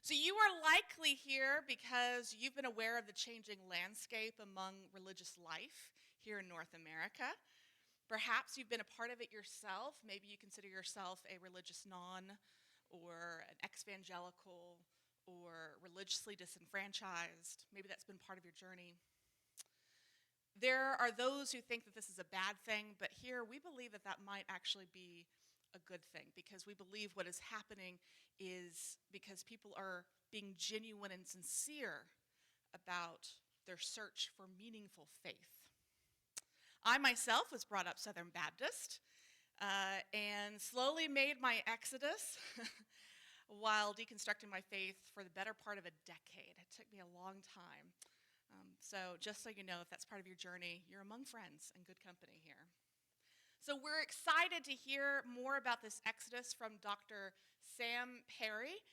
So you are likely here because you've been aware of the changing landscape among religious life here in North America. Perhaps you've been a part of it yourself. Maybe you consider yourself a religious non or an ex-evangelical or religiously disenfranchised. Maybe that's been part of your journey. There are those who think that this is a bad thing, but here we believe that that might actually be a good thing because we believe what is happening is because people are being genuine and sincere about their search for meaningful faith. I myself was brought up Southern Baptist and slowly made my exodus while deconstructing my faith for the better part of a decade. It took me a long time. So just so you know, if that's part of your journey, you're among friends and good company here. So we're excited to hear more about this exodus from Dr. Sam Perry.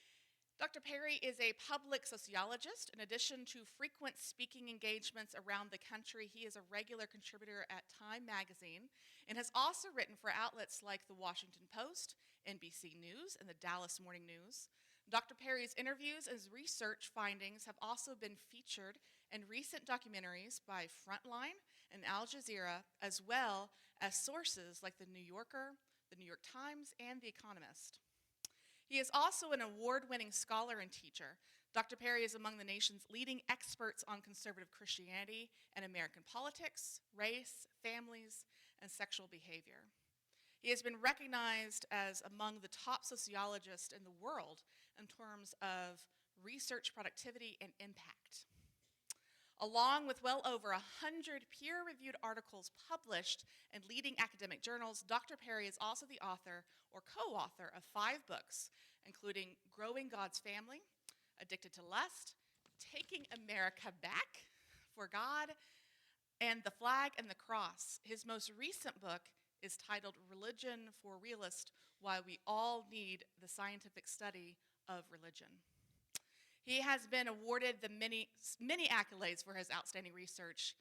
Dr. Perry is a public sociologist. In addition to frequent speaking engagements around the country, he is a regular contributor at Time magazine and has also written for outlets like the Washington Post, NBC News, and the Dallas Morning News. Dr. Perry's interviews and his research findings have also been featured in recent documentaries by Frontline and Al Jazeera, as well as sources like The New Yorker, The New York Times, and The Economist. He is also an award-winning scholar and teacher. Dr. Perry is among the nation's leading experts on conservative Christianity and American politics, race, families, and sexual behavior. He has been recognized as among the top sociologists in the world in terms of research productivity and impact. Along with well over 100 peer-reviewed articles published in leading academic journals, Dr. Perry is also the author or co-author of 5 books, including Growing God's Family, Addicted to Lust, Taking America Back for God, and The Flag and the Cross. His most recent book is titled Religion for Realists: Why We All Need the Scientific Study of Religion. He has been awarded the many accolades for his outstanding research.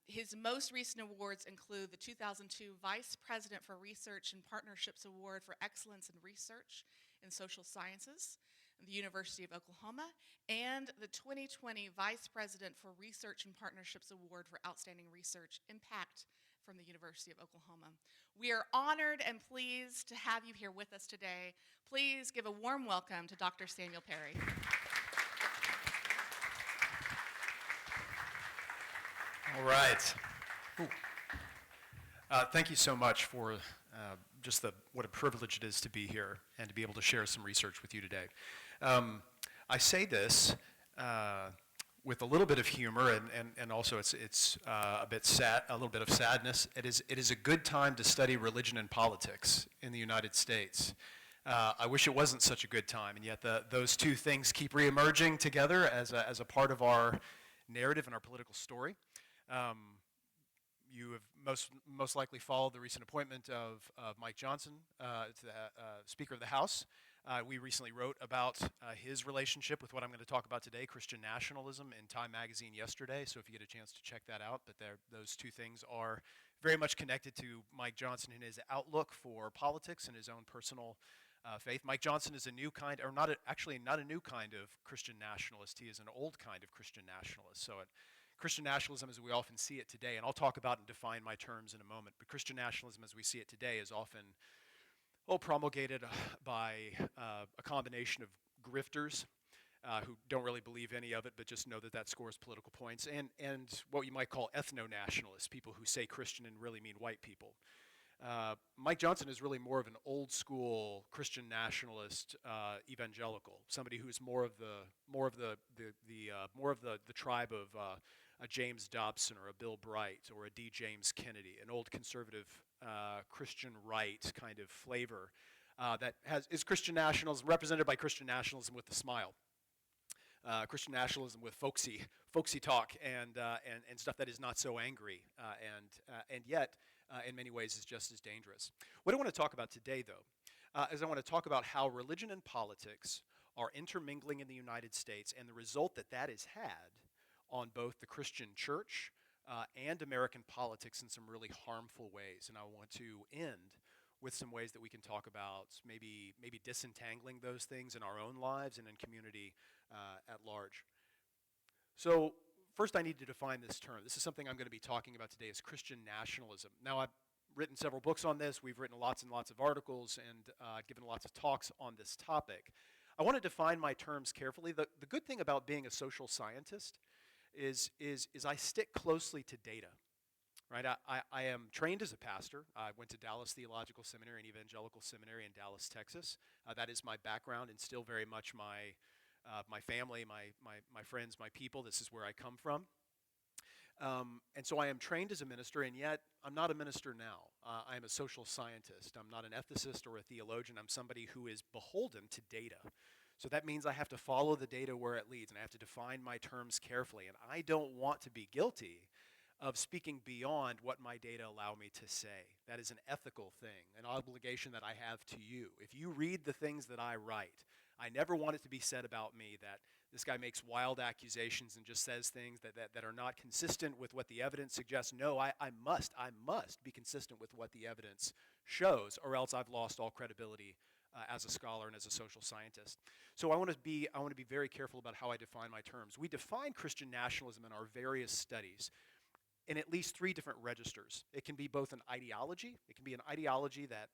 His most recent awards include the 2002 Vice President for Research and Partnerships Award for Excellence in Research in Social Sciences at the University of Oklahoma, and the 2020 Vice President for Research and Partnerships Award for Outstanding Research Impact from the University of Oklahoma. We are honored and pleased to have you here with us today. Please give a warm welcome to Dr. Samuel Perry. All right. Thank you so much for what a privilege it is to be here and to be able to share some research with you today. I say this with a little bit of humor and also it's a bit sad, a little bit of sadness. It is a good time to study religion and politics in the United States. I wish it wasn't such a good time, and yet those two things keep reemerging together as a part of our narrative and our political story. You have most likely followed the recent appointment of Mike Johnson to the Speaker of the House. We recently wrote about his relationship with what I'm going to talk about today, Christian nationalism, in Time magazine yesterday, so if you get a chance to check that out. But those two things are very much connected to Mike Johnson and his outlook for politics and his own personal faith. Mike Johnson is a new kind, or not a new kind of Christian nationalist. He is an old kind of Christian nationalist. So Christian nationalism as we often see it today, and I'll talk about and define my terms in a moment, but Christian nationalism as we see it today is often promulgated by a combination of grifters who don't really believe any of it but just know that scores political points, and what you might call ethno-nationalists, people who say Christian and really mean white people. Mike Johnson is really more of an old school Christian nationalist evangelical, somebody who's more of the tribe of a James Dobson or a Bill Bright or a D. James Kennedy, an old conservative Christian right kind of flavor that is Christian nationalism, represented by Christian nationalism with a smile. Christian nationalism with folksy talk and stuff that is not so angry and yet in many ways is just as dangerous. What I want to talk about today, though, is I want to talk about how religion and politics are intermingling in the United States and the result that has had on both the Christian church and American politics in some really harmful ways. And I want to end with some ways that we can talk about maybe disentangling those things in our own lives and in community at large. So first I need to define this term. This is something I'm going to be talking about today, is Christian nationalism. Now, I've written several books on this. We've written lots and lots of articles and given lots of talks on this topic. I want to define my terms carefully. The good thing about being a social scientist is I stick closely to data. Right, I am trained as a pastor. I went to Dallas Theological Seminary and Evangelical Seminary in Dallas, Texas. That is my background and still very much my family, my friends, my people. This is where I come from. And so I am trained as a minister, and yet I'm not a minister now. I am a social scientist. I'm not an ethicist or a theologian. I'm somebody who is beholden to data. So that means I have to follow the data where it leads, and I have to define my terms carefully. And I don't want to be guilty of speaking beyond what my data allow me to say. That is an ethical thing, an obligation that I have to you. If you read the things that I write, I never want it to be said about me that this guy makes wild accusations and just says things that are not consistent with what the evidence suggests. No, I must be consistent with what the evidence shows, or else I've lost all credibility as a scholar and as a social scientist. So I want to be very careful about how I define my terms. We define Christian nationalism in our various studies in at least three different registers. It can be both an ideology. It can be an ideology that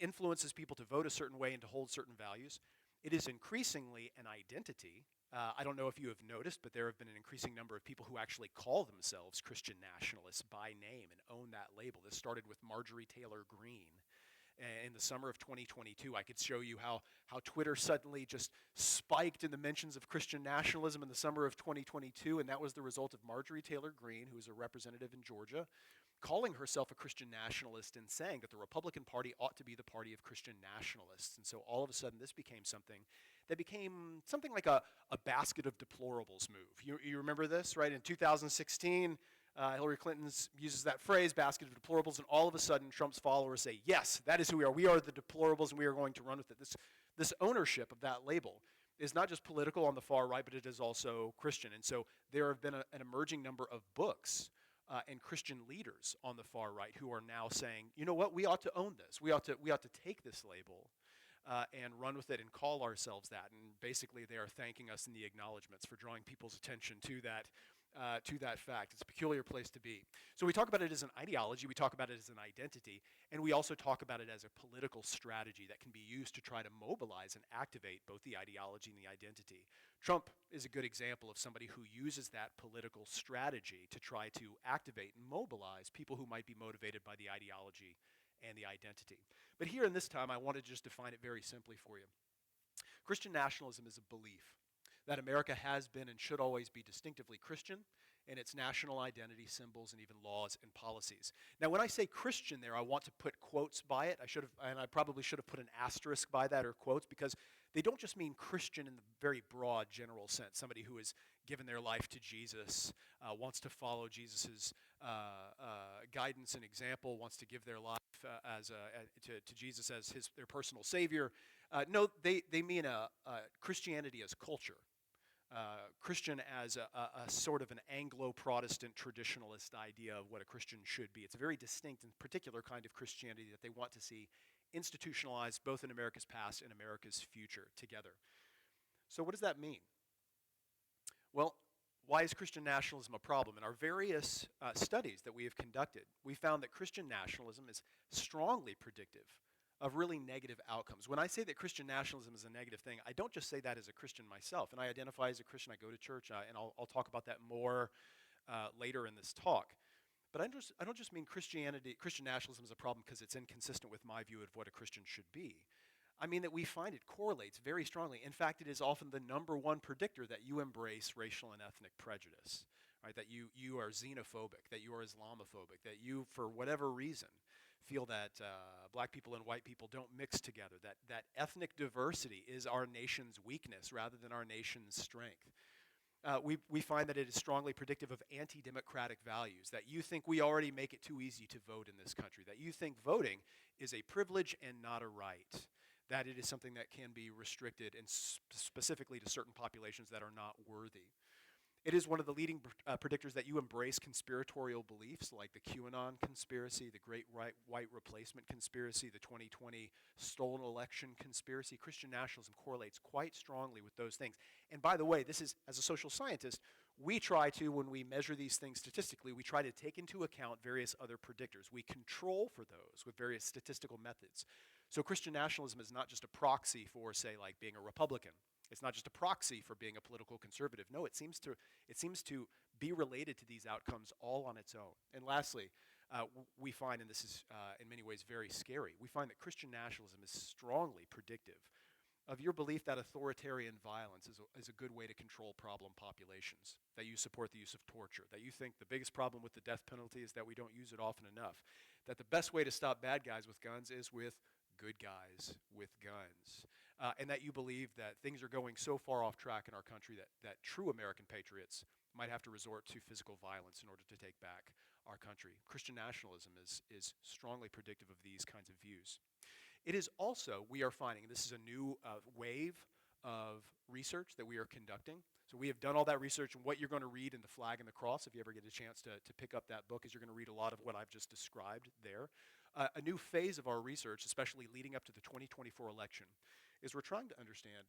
influences people to vote a certain way and to hold certain values. It is increasingly an identity. I don't know if you have noticed, but there have been an increasing number of people who actually call themselves Christian nationalists by name and own that label. This started with Marjorie Taylor Greene. In the summer of 2022, I could show you how Twitter suddenly just spiked in the mentions of Christian nationalism in the summer of 2022, and that was the result of Marjorie Taylor Greene, who is a representative in Georgia, calling herself a Christian nationalist and saying that the Republican Party ought to be the party of Christian nationalists. And so all of a sudden this became something like a basket of deplorables move. You remember this, right? In 2016, Hillary Clinton uses that phrase, basket of deplorables, and all of a sudden Trump's followers say, yes, that is who we are. We are the deplorables, and we are going to run with it. This ownership of that label is not just political on the far right, but it is also Christian. And so there have been an emerging number of books and Christian leaders on the far right who are now saying, you know what, we ought to own this. We ought to take this label and run with it and call ourselves that. And basically they are thanking us in the acknowledgments for drawing people's attention to that fact. It's a peculiar place to be. So we talk about it as an ideology, we talk about it as an identity, and we also talk about it as a political strategy that can be used to try to mobilize and activate both the ideology and the identity. Trump is a good example of somebody who uses that political strategy to try to activate and mobilize people who might be motivated by the ideology and the identity. But here in this time, I want to just define it very simply for you. Christian nationalism is a belief that America has been and should always be distinctively Christian in its national identity, symbols, and even laws and policies. Now, when I say Christian there, I want to put quotes by it. I probably should have put an asterisk by that or quotes, because they don't just mean Christian in the very broad, general sense. Somebody who has given their life to Jesus, wants to follow Jesus' guidance and example, wants to give their life to Jesus as their personal Savior. No, they mean Christianity as culture. Christian as a sort of an Anglo-Protestant traditionalist idea of what a Christian should be. It's a very distinct and particular kind of Christianity that they want to see institutionalized both in America's past and America's future together. So what does that mean? Well, why is Christian nationalism a problem? In our various studies that we have conducted, we found that Christian nationalism is strongly predictive of really negative outcomes. When I say that Christian nationalism is a negative thing, I don't just say that as a Christian myself, and I identify as a Christian. I go to church, and I'll talk about that more later in this talk. But I don't just mean Christian nationalism is a problem because it's inconsistent with my view of what a Christian should be. I mean that we find it correlates very strongly. In fact, it is often the number one predictor that you embrace racial and ethnic prejudice, right? That you are xenophobic, that you are Islamophobic, that you, for whatever reason, feel that black people and white people don't mix together, that ethnic diversity is our nation's weakness rather than our nation's strength. We find that it is strongly predictive of anti-democratic values, that you think we already make it too easy to vote in this country, that you think voting is a privilege and not a right, that it is something that can be restricted and specifically to certain populations that are not worthy. It is one of the leading predictors that you embrace conspiratorial beliefs like the QAnon conspiracy, the Great White Replacement conspiracy, the 2020 stolen election conspiracy. Christian nationalism correlates quite strongly with those things. And by the way, this is, as a social scientist, we try to, when we measure these things statistically, we try to take into account various other predictors. We control for those with various statistical methods. So Christian nationalism is not just a proxy for, say, like being a Republican. It's not just a proxy for being a political conservative. No, it seems to be related to these outcomes all on its own. And lastly, we find, and this is in many ways very scary, we find that Christian nationalism is strongly predictive of your belief that authoritarian violence is a good way to control problem populations, that you support the use of torture, that you think the biggest problem with the death penalty is that we don't use it often enough, that the best way to stop bad guys with guns is with good guys with guns. And that you believe that things are going so far off track in our country that true American patriots might have to resort to physical violence in order to take back our country. Christian nationalism is strongly predictive of these kinds of views. It is also, we are finding, and this is a new wave of research that we are conducting. So we have done all that research, and what you're going to read in The Flag and the Cross, if you ever get a chance to pick up that book, is you're going to read a lot of what I've just described there. A new phase of our research, especially leading up to the 2024 election, is we're trying to understand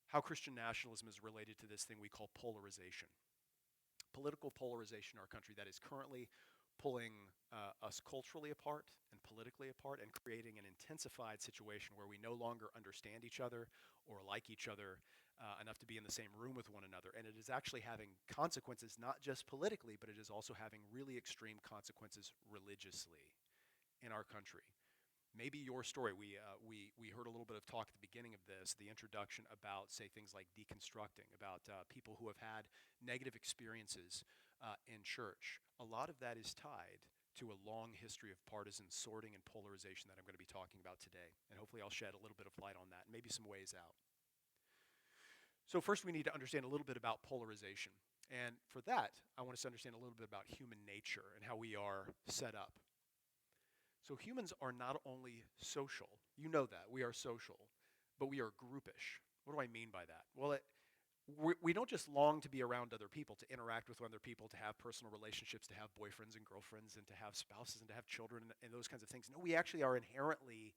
how Christian nationalism is related to this thing we call polarization. Political polarization in our country that is currently pulling us culturally apart and politically apart and creating an intensified situation where we no longer understand each other or like each other enough to be in the same room with one another. And it is actually having consequences not just politically, but it is also having really extreme consequences religiously in our country. Maybe your story, we heard a little bit of talk at the beginning of this, the introduction about, say, things like deconstructing, about people who have had negative experiences in church. A lot of that is tied to a long history of partisan sorting and polarization that I'm going to be talking about today. And hopefully I'll shed a little bit of light on that, and maybe some ways out. So first we need to understand a little bit about polarization. And for that, I want us to understand a little bit about human nature and how we are set up. So humans are not only social, you know that, we are social, but we are groupish. What do I mean by that? Well, we don't just long to be around other people, to interact with other people, to have personal relationships, to have boyfriends and girlfriends, and to have spouses and to have children and those kinds of things. No, we actually are inherently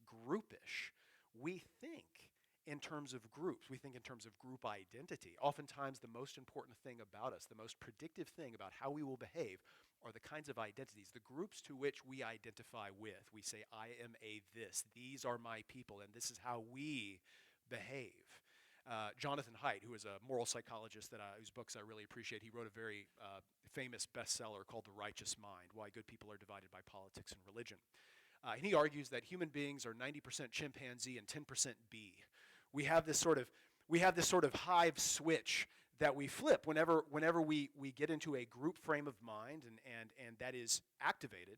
groupish. We think in terms of groups. We think in terms of group identity. Oftentimes the most important thing about us, the most predictive thing about how we will behave are the kinds of identities, the groups to which we identify with. We say, I am a this, these are my people, and this is how we behave. Jonathan Haidt, who is a moral psychologist whose books I really appreciate, he wrote a very famous bestseller called The Righteous Mind, Why Good People Are Divided by Politics and Religion. And he argues that human beings are 90% chimpanzee and 10% bee. We have this sort of hive switch that we flip whenever we get into a group frame of mind and that is activated.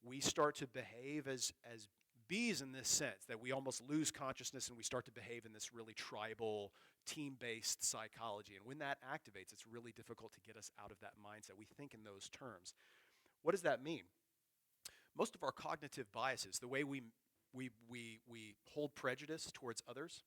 We start to behave as bees in this sense, that we almost lose consciousness and we start to behave in this really tribal, team-based psychology. And when that activates, it's really difficult to get us out of that mindset. We think in those terms. What does that mean? Most of our cognitive biases, the way we hold prejudice towards others,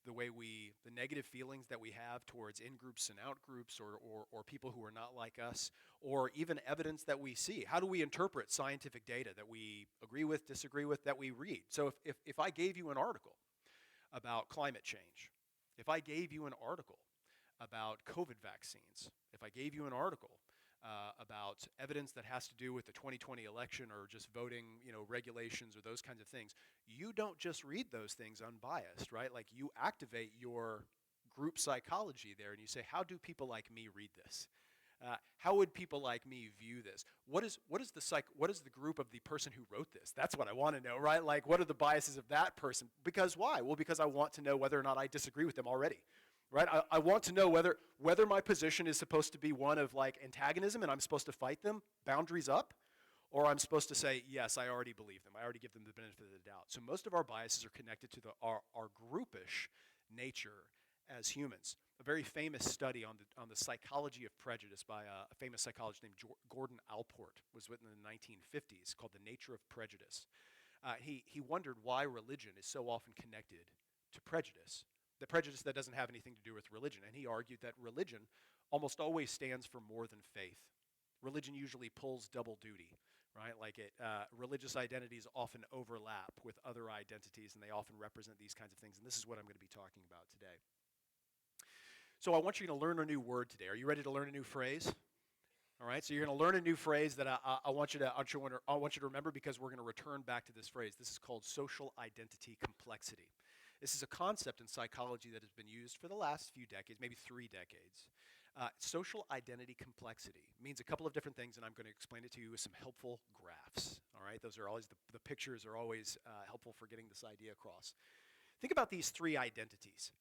the negative feelings that we have towards in-groups and out-groups or people who are not like us, or even evidence that we see. How do we interpret scientific data that we agree with, disagree with, that we read? So if I gave you an article about climate change, if I gave you an article about COVID vaccines, if I gave you an article about evidence that has to do with the 2020 election or just voting, regulations or those kinds of things, you don't just read those things unbiased, right? Like you activate your group psychology there and you say, how do people like me read this? How would people like me view this? What is the group of the person who wrote this? That's what I want to know, right? Like what are the biases of that person? Because why? Well, because I want to know whether or not I disagree with them already. Right? I want to know whether my position is supposed to be one of like antagonism and I'm supposed to fight them, boundaries up, or I'm supposed to say, yes, I already believe them. I already give them the benefit of the doubt. So most of our biases are connected to our groupish nature as humans. A very famous study on the psychology of prejudice by a famous psychologist named Gordon Allport was written in the 1950s called The Nature of Prejudice. He wondered why religion is so often connected to prejudice. the prejudice that doesn't have anything to do with religion. And he argued that religion almost always stands for more than faith. Religion usually pulls double duty, right? Religious identities often overlap with other identities, and they often represent these kinds of things. And this is what I'm going to be talking about today. So I want you to learn a new word today. Are you ready to learn a new phrase? All right, so you're going to learn a new phrase that I want you to remember, because we're going to return back to this phrase. This is called social identity complexity. This is a concept in psychology that has been used for the last few decades, maybe 3 decades. Social identity complexity means a couple of different things, and I'm going to explain it to you with some helpful graphs. All right, those are always, the pictures are always helpful for getting this idea across. Think about these 3 identities.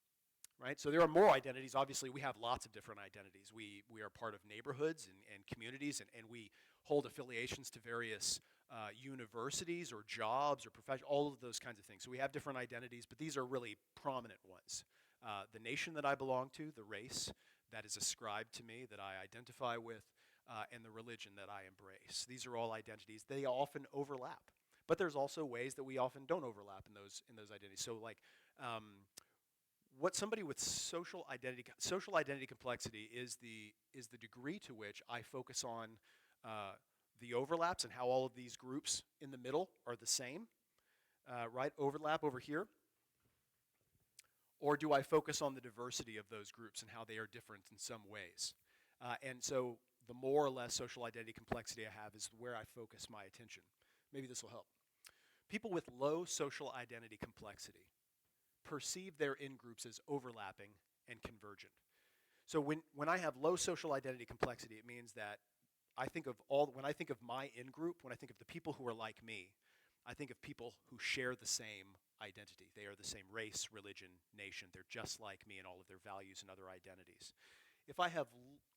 Right? So there are more identities. Obviously, we have lots of different identities. We are part of neighborhoods and communities, and we hold affiliations to various universities or jobs or professions, all of those kinds of things. So we have different identities, but these are really prominent ones. The nation that I belong to, the race that is ascribed to me, that I identify with, and the religion that I embrace. These are all identities. They often overlap. But there's also ways that we often don't overlap in those identities. So what somebody with social identity complexity is the degree to which I focus on the overlaps and how all of these groups in the middle are the same, right? Overlap over here. Or do I focus on the diversity of those groups and how they are different in some ways? And so the more or less social identity complexity I have is where I focus my attention. Maybe this will help. People with low social identity complexity perceive their in-groups as overlapping and convergent. So when I have low social identity complexity, it means that when I think of my in-group, when I think of the people who are like me, I think of people who share the same identity. They are the same race, religion, nation. They're just like me in all of their values and other identities. If I have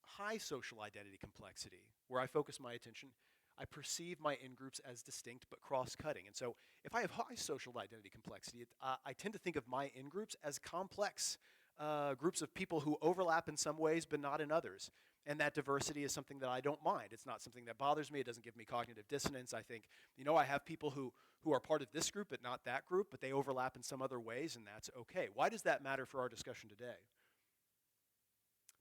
high social identity complexity, where I focus my attention, I perceive my in-groups as distinct but cross-cutting. And so if I have high social identity complexity, I tend to think of my in-groups as complex groups of people who overlap in some ways but not in others. And that diversity is something that I don't mind. It's not something that bothers me. It doesn't give me cognitive dissonance. I think, I have people who are part of this group but not that group, but they overlap in some other ways, and that's okay. Why does that matter for our discussion today?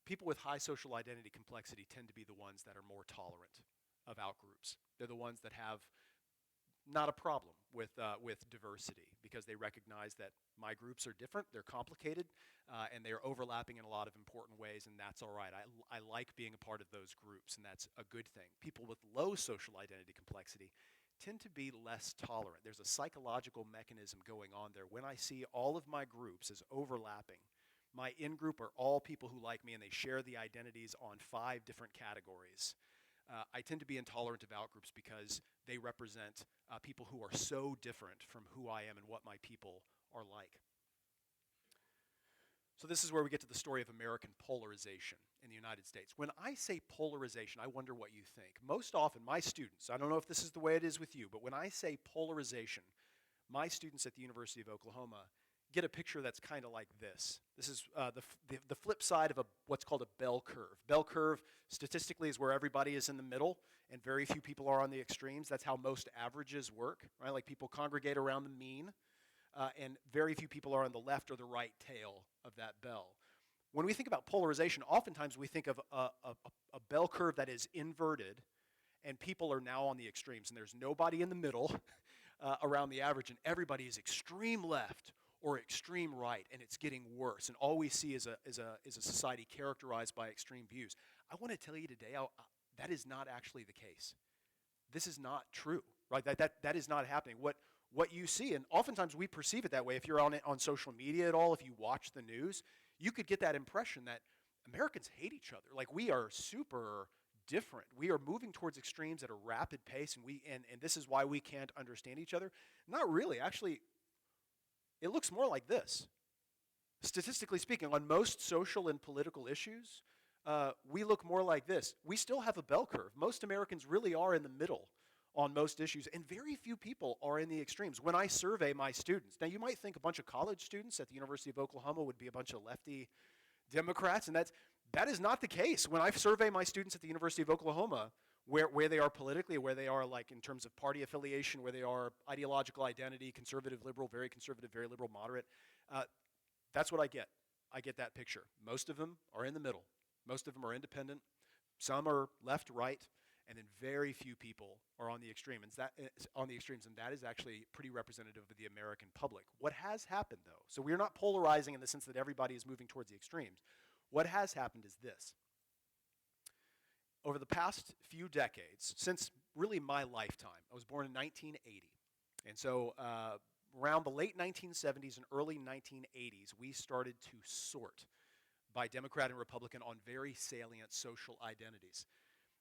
People with high social identity complexity tend to be the ones that are more tolerant of outgroups. They're the ones that have not a problem with diversity, because they recognize that my groups are different, they're complicated, and they're overlapping in a lot of important ways, and that's all right. I like being a part of those groups, and that's a good thing. People with low social identity complexity tend to be less tolerant. There's a psychological mechanism going on there. When I see all of my groups as overlapping, my in-group are all people who like me, and they share the identities on 5 different categories. I tend to be intolerant of outgroups because they represent people who are so different from who I am and what my people are like. So this is where we get to the story of American polarization in the United States. When I say polarization, I wonder what you think. Most often, my students, I don't know if this is the way it is with you, but when I say polarization, my students at the University of Oklahoma get a picture that's kind of like this. This is the flip side of what's called a bell curve. Bell curve, statistically, is where everybody is in the middle and very few people are on the extremes. That's how most averages work, right? Like people congregate around the mean, and very few people are on the left or the right tail of that bell. When we think about polarization, oftentimes we think of a bell curve that is inverted, and people are now on the extremes, and there's nobody in the middle around the average, and everybody is extreme left or extreme right, and it's getting worse. And all we see is a society characterized by extreme views. I want to tell you today, that is not actually the case. This is not true, right? That is not happening. What you see, and oftentimes we perceive it that way. If you're on social media at all, if you watch the news, you could get that impression that Americans hate each other. Like, we are super different. We are moving towards extremes at a rapid pace, and this is why we can't understand each other. Not really. Actually, it looks more like this. Statistically speaking, on most social and political issues, we look more like this. We still have a bell curve. Most Americans really are in the middle on most issues, and very few people are in the extremes. When I survey my students, now you might think a bunch of college students at the University of Oklahoma would be a bunch of lefty Democrats, and that is not the case. When I survey my students at the University of Oklahoma, where they are politically, where they are like in terms of party affiliation, where they are ideological identity, conservative, liberal, very liberal, moderate, That's what I get. I get that picture. Most of them are in the middle. Most of them are independent. Some are left, right, and then very few people are on the extremes. And that is actually pretty representative of the American public. What has happened, though, so we're not polarizing in the sense that everybody is moving towards the extremes. What has happened is this. Over the past few decades, since really my lifetime, I was born in 1980, and so around the late 1970s and early 1980s, we started to sort by Democrat and Republican on very salient social identities.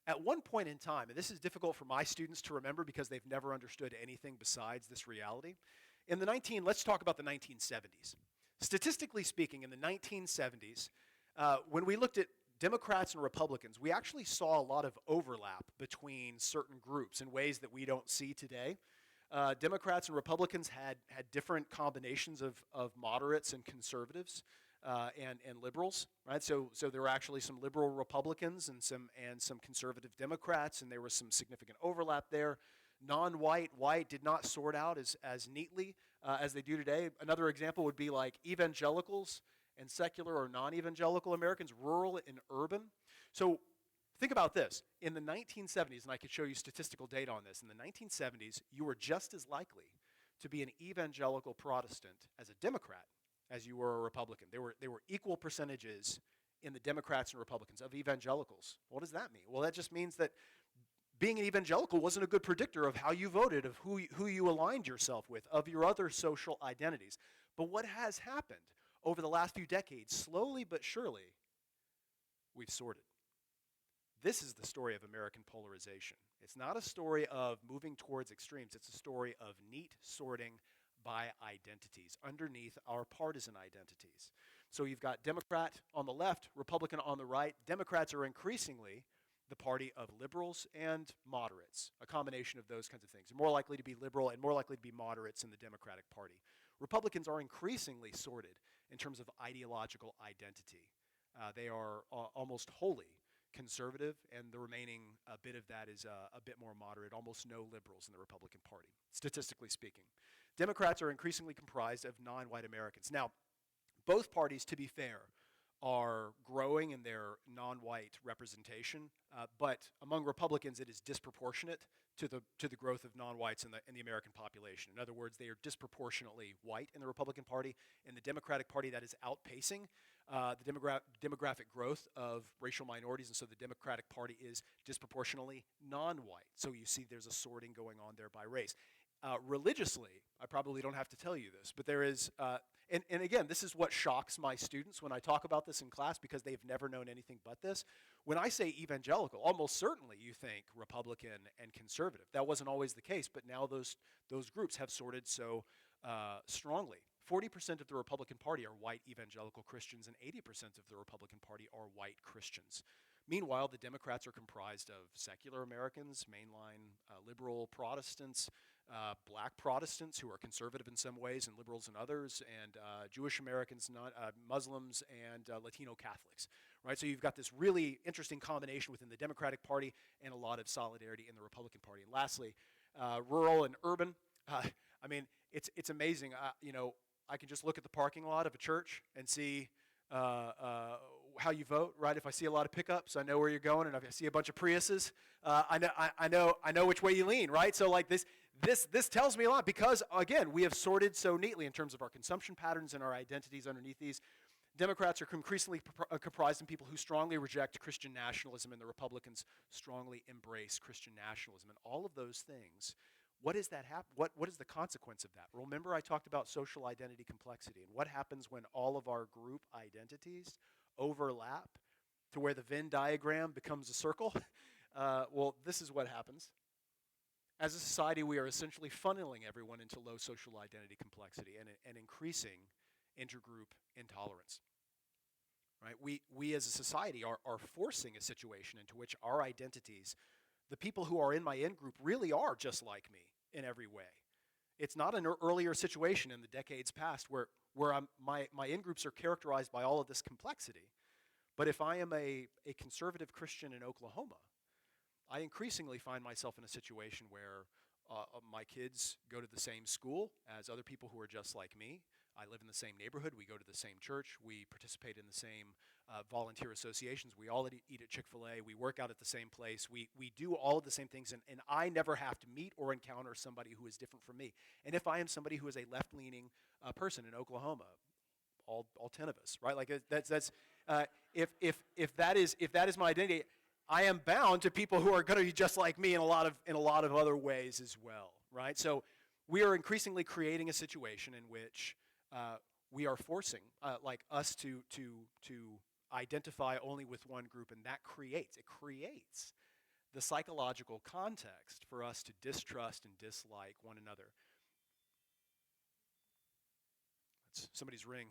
At one point in time, and this is difficult for my students to remember because they've never understood anything besides this reality, let's talk about the 1970s. Statistically speaking, in the 1970s, when we looked at Democrats and Republicans, we actually saw a lot of overlap between certain groups in ways that we don't see today. Democrats and Republicans had different combinations of moderates and conservatives and liberals, right? So there were actually some liberal Republicans and some conservative Democrats, and there was some significant overlap there. Non-white, white did not sort out as neatly as they do today. Another example would be like evangelicals and secular or non-evangelical Americans, rural and urban. So think about this. In the 1970s, and I could show you statistical data on this, in the 1970s, you were just as likely to be an evangelical Protestant as a Democrat as you were a Republican. There were equal percentages in the Democrats and Republicans of evangelicals. What does that mean? Well, that just means that being an evangelical wasn't a good predictor of how you voted, of who you aligned yourself with, of your other social identities. But what has happened over the last few decades, slowly but surely, we've sorted. This is the story of American polarization. It's not a story of moving towards extremes. It's a story of neat sorting by identities, underneath our partisan identities. So you've got Democrat on the left, Republican on the right. Democrats are increasingly the party of liberals and moderates, a combination of those kinds of things. They're more likely to be liberal and more likely to be moderates in the Democratic Party. Republicans are increasingly sorted in terms of ideological identity. They are almost wholly conservative, and the remaining bit of that is a bit more moderate, almost no liberals in the Republican Party, statistically speaking. Democrats are increasingly comprised of non-white Americans. Now, both parties, to be fair, are growing in their non-white representation, but among Republicans it is disproportionate to the growth of non-whites in the American population. In other words, they are disproportionately white in the Republican Party. In the Democratic Party, that is outpacing the demographic growth of racial minorities, and so the Democratic Party is disproportionately non-white. So you see there's a sorting going on there by race. Religiously, I probably don't have to tell you this, but there is, and again, this is what shocks my students when I talk about this in class because they've never known anything but this. When I say evangelical, almost certainly you think Republican and conservative. That wasn't always the case, but now those groups have sorted so strongly. 40% of the Republican Party are white evangelical Christians, and 80% of the Republican Party are white Christians. Meanwhile, the Democrats are comprised of secular Americans, mainline liberal Protestants, black Protestants who are conservative in some ways and liberals in others, and Jewish Americans, Muslims, and Latino Catholics. Right? So you've got this really interesting combination within the Democratic Party and a lot of solidarity in the Republican Party. And lastly, rural and urban. I mean, it's amazing. I can just look at the parking lot of a church and see how you vote, right? If I see a lot of pickups, I know where you're going, and if I see a bunch of Priuses, I know which way you lean, right? So like this tells me a lot because again, we have sorted so neatly in terms of our consumption patterns and our identities underneath these. Democrats are increasingly comprised of people who strongly reject Christian nationalism, and the Republicans strongly embrace Christian nationalism, and all of those things. What is that what is the consequence of that? Remember I talked about social identity complexity, and what happens when all of our group identities overlap to where the Venn diagram becomes a circle? Well, this is what happens. As a society, we are essentially funneling everyone into low social identity complexity and increasing intergroup intolerance. Right? We as a society are forcing a situation into which our identities, the people who are in my in-group really are just like me in every way. It's not an earlier situation in the decades past where my in-groups are characterized by all of this complexity. But if I am a conservative Christian in Oklahoma, I increasingly find myself in a situation where my kids go to the same school as other people who are just like me. I live in the same neighborhood. We go to the same church. We participate in the same volunteer associations. We all eat at Chick-fil-A. We work out at the same place. We do all of the same things, and I never have to meet or encounter somebody who is different from me. And if I am somebody who is a left-leaning person in Oklahoma, all 10 of us, right? Like that's if that is my identity, I am bound to people who are going to be just like me in a lot of other ways as well, right? So we are increasingly creating a situation in which we are forcing like us to identify only with one group, and that creates the psychological context for us to distrust and dislike one another. That's somebody's ring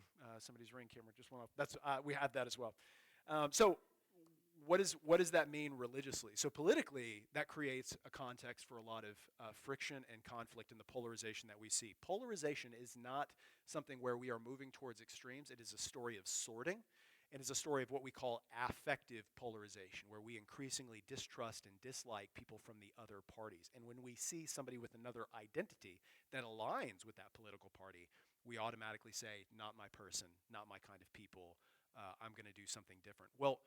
camera just went off. That's we have that as well. So what does that mean religiously? So politically, that creates a context for a lot of friction and conflict in the polarization that we see. Polarization is not something where we are moving towards extremes. It is a story of sorting. It is a story of what we call affective polarization, where we increasingly distrust and dislike people from the other parties. And when we see somebody with another identity that aligns with that political party, we automatically say, not my person, not my kind of people, I'm going to do something different. Well,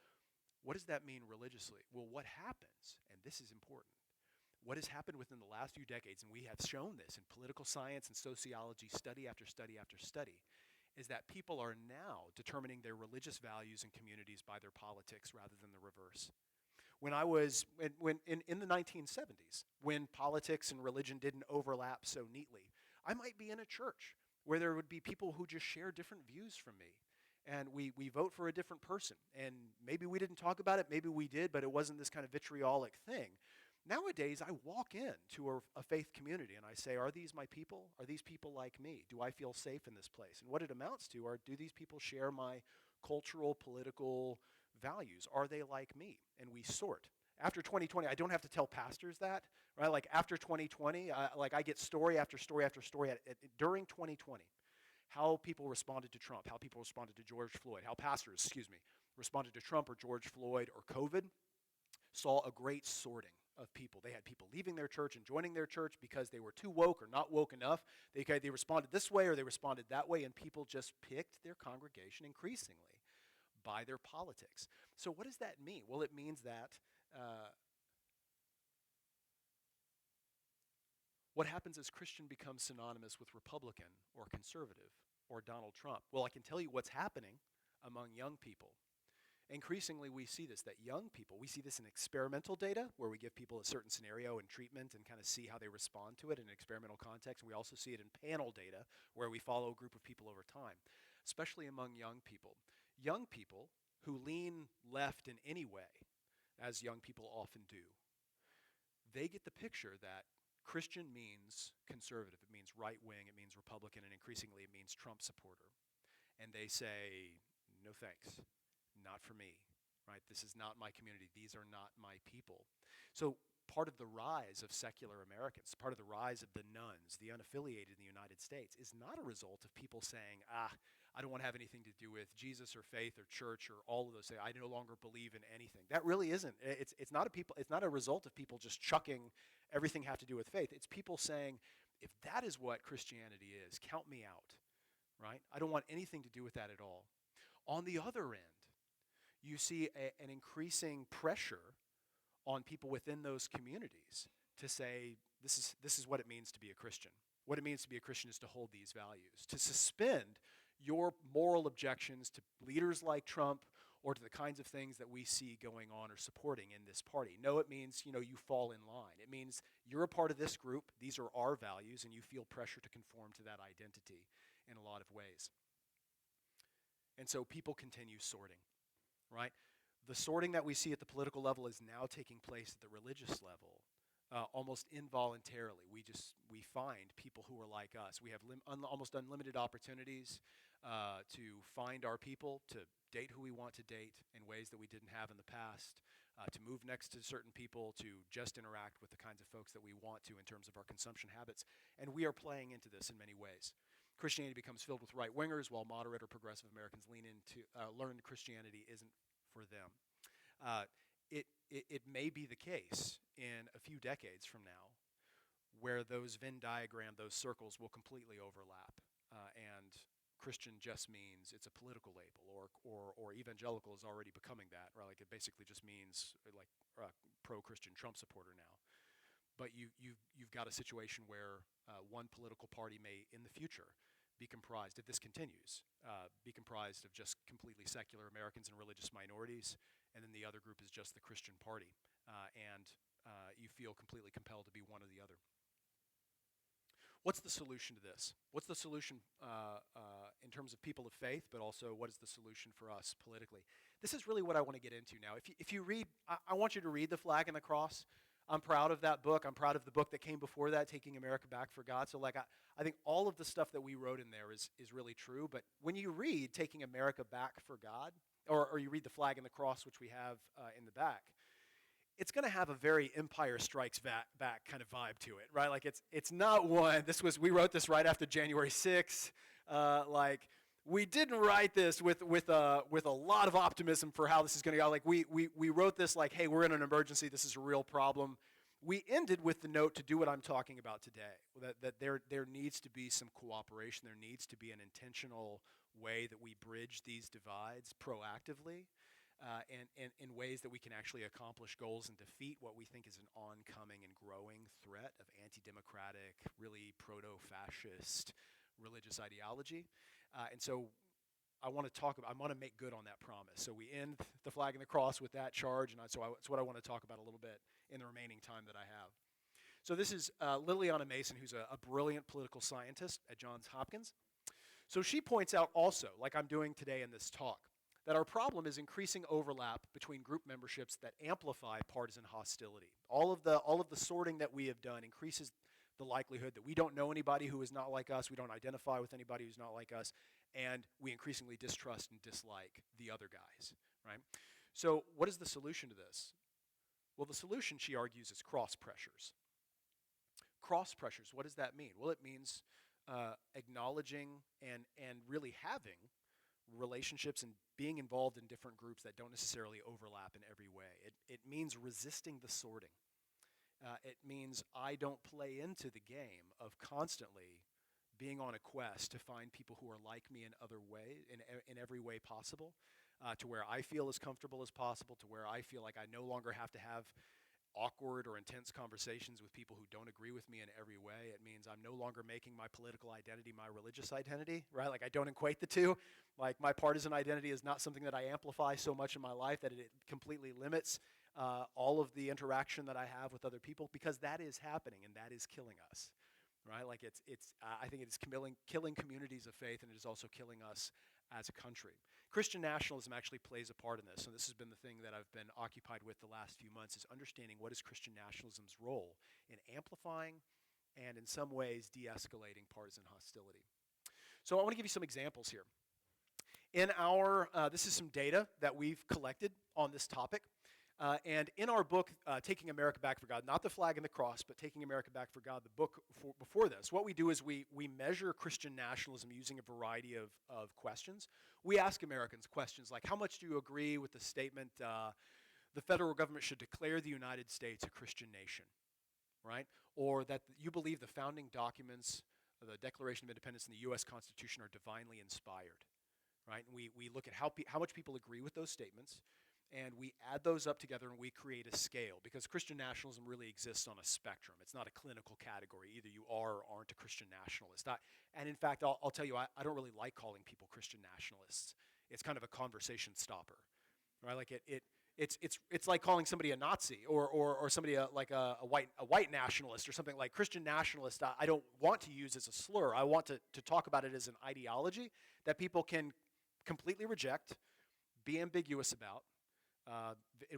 what does that mean religiously? Well, what happens, and this is important, what has happened within the last few decades, and we have shown this in political science and sociology, study after study after study, is that people are now determining their religious values in communities by their politics rather than the reverse. When I was, in the 1970s, when politics and religion didn't overlap so neatly, I might be in a church where there would be people who just share different views from me. And we vote for a different person. And maybe we didn't talk about it, maybe we did, but it wasn't this kind of vitriolic thing. Nowadays, I walk into a faith community and I say, are these my people? Are these people like me? Do I feel safe in this place? And what it amounts to are, do these people share my cultural, political values? Are they like me? And we sort. After 2020, I don't have to tell pastors that, right? Like after 2020, I get story after story after story during 2020. How people responded to Trump, how people responded to George Floyd, how pastors, responded to Trump or George Floyd or COVID, saw a great sorting of people. They had people leaving their church and joining their church because they were too woke or not woke enough. They responded this way or they responded that way, and people just picked their congregation increasingly by their politics. So what does that mean? Well, it means that what happens as Christian becomes synonymous with Republican or conservative or Donald Trump? Well, I can tell you what's happening among young people. Increasingly, we see this, that young people, we see this in experimental data, where we give people a certain scenario and treatment and kind of see how they respond to it in an experimental context. And we also see it in panel data, where we follow a group of people over time, especially among young people. Young people who lean left in any way, as young people often do, they get the picture that Christian means conservative, it means right wing, it means Republican, and increasingly it means Trump supporter. And they say, no thanks, not for me, right? This is not my community. These are not my people. So part of the rise of secular Americans, part of the rise of the nones, the unaffiliated in the United States, is not a result of people saying, I don't want to have anything to do with Jesus or faith or church or all of those things. I no longer believe in anything. That really isn't. It's not a result of people just chucking everything have to do with faith. It's people saying, if that is what Christianity is, count me out, right? I don't want anything to do with that at all. On the other end, you see an increasing pressure on people within those communities to say, this is what it means to be a Christian. What it means to be a Christian is to hold these values, to suspend your moral objections to leaders like Trump or to the kinds of things that we see going on or supporting in this party. No, it means, you fall in line. It means you're a part of this group, these are our values, and you feel pressure to conform to that identity in a lot of ways. And so people continue sorting, right? The sorting that we see at the political level is now taking place at the religious level. Almost involuntarily, we find people who are like us. We have almost unlimited opportunities to find our people, to date who we want to date in ways that we didn't have in the past, to move next to certain people, to just interact with the kinds of folks that we want to in terms of our consumption habits. And we are playing into this in many ways. Christianity becomes filled with right-wingers, while moderate or progressive Americans learn Christianity isn't for them. It may be the case in a few decades from now where those Venn diagram, those circles will completely overlap. And Christian just means it's a political label, or evangelical is already becoming that, right? Like it basically just means like pro-Christian Trump supporter now. But you've got a situation where one political party may, in the future, be comprised, if this continues, be comprised of just completely secular Americans and religious minorities, and then the other group is just the Christian party, and you feel completely compelled to be one or the other. What's the solution to this? What's the solution in terms of people of faith, but also what is the solution for us politically? This is really what I want to get into now. If you read, I want you to read The Flag and the Cross. I'm proud of that book. I'm proud of the book that came before that, Taking America Back for God. So like I think all of the stuff that we wrote in there is really true. But when you read Taking America Back for God, or you read The Flag and the Cross, which we have in the back, it's going to have a very Empire Strikes Back kind of vibe to it, right? Like it's not one. We wrote this right after January 6th. Like we didn't write this with a lot of optimism for how this is going to go. Like we wrote this like, hey, we're in an emergency. This is a real problem. We ended with the note to do what I'm talking about today. That there needs to be some cooperation. There needs to be an intentional way that we bridge these divides proactively. And in ways that we can actually accomplish goals and defeat what we think is an oncoming and growing threat of anti-democratic, really proto-fascist religious ideology. And so I want to make good on that promise. So we end The Flag and the Cross with that charge, and it's what I want to talk about a little bit in the remaining time that I have. So this is Liliana Mason, who's a brilliant political scientist at Johns Hopkins. So she points out also, like I'm doing today in this talk, that our problem is increasing overlap between group memberships that amplify partisan hostility. All of the sorting that we have done increases the likelihood that we don't know anybody who is not like us, we don't identify with anybody who's not like us, and we increasingly distrust and dislike the other guys, right? So what is the solution to this? Well, the solution, she argues, is cross pressures. Cross pressures, what does that mean? Well, it means acknowledging and really having relationships and being involved in different groups that don't necessarily overlap in every way. It means resisting the sorting. It means I don't play into the game of constantly being on a quest to find people who are like me in other ways, in every way possible, to where I feel as comfortable as possible, to where I feel like I no longer have to have awkward or intense conversations with people who don't agree with me in every way. It means I'm no longer making my political identity my religious identity, right? Like I don't equate the two. Like my partisan identity is not something that I amplify so much in my life that it completely limits all of the interaction that I have with other people, because that is happening and that is killing us, right? Like I think it is killing communities of faith, and it is also killing us as a country. Christian nationalism actually plays a part in this. So this has been the thing that I've been occupied with the last few months, is understanding what is Christian nationalism's role in amplifying and in some ways de-escalating partisan hostility. So I want to give you some examples here. In our, this is some data that we've collected on this topic. And in our book, Taking America Back for God, not The Flag and the Cross, but Taking America Back for God, the book before this, what we do is we measure Christian nationalism using a variety of questions. We ask Americans questions like, how much do you agree with the statement, the federal government should declare the United States a Christian nation, right? Or that you believe the founding documents, the Declaration of Independence and the U.S. Constitution are divinely inspired, right? And we look at how much people agree with those statements, and we add those up together and we create a scale, because Christian nationalism really exists on a spectrum. It's not a clinical category. Either you are or aren't a Christian nationalist. And in fact, I'll tell you, I don't really like calling people Christian nationalists. It's kind of a conversation stopper, right? Like it's like calling somebody a Nazi or somebody like a white nationalist or something. Like Christian nationalist, I don't want to use as a slur. I want to talk about it as an ideology that people can completely reject, be ambiguous about,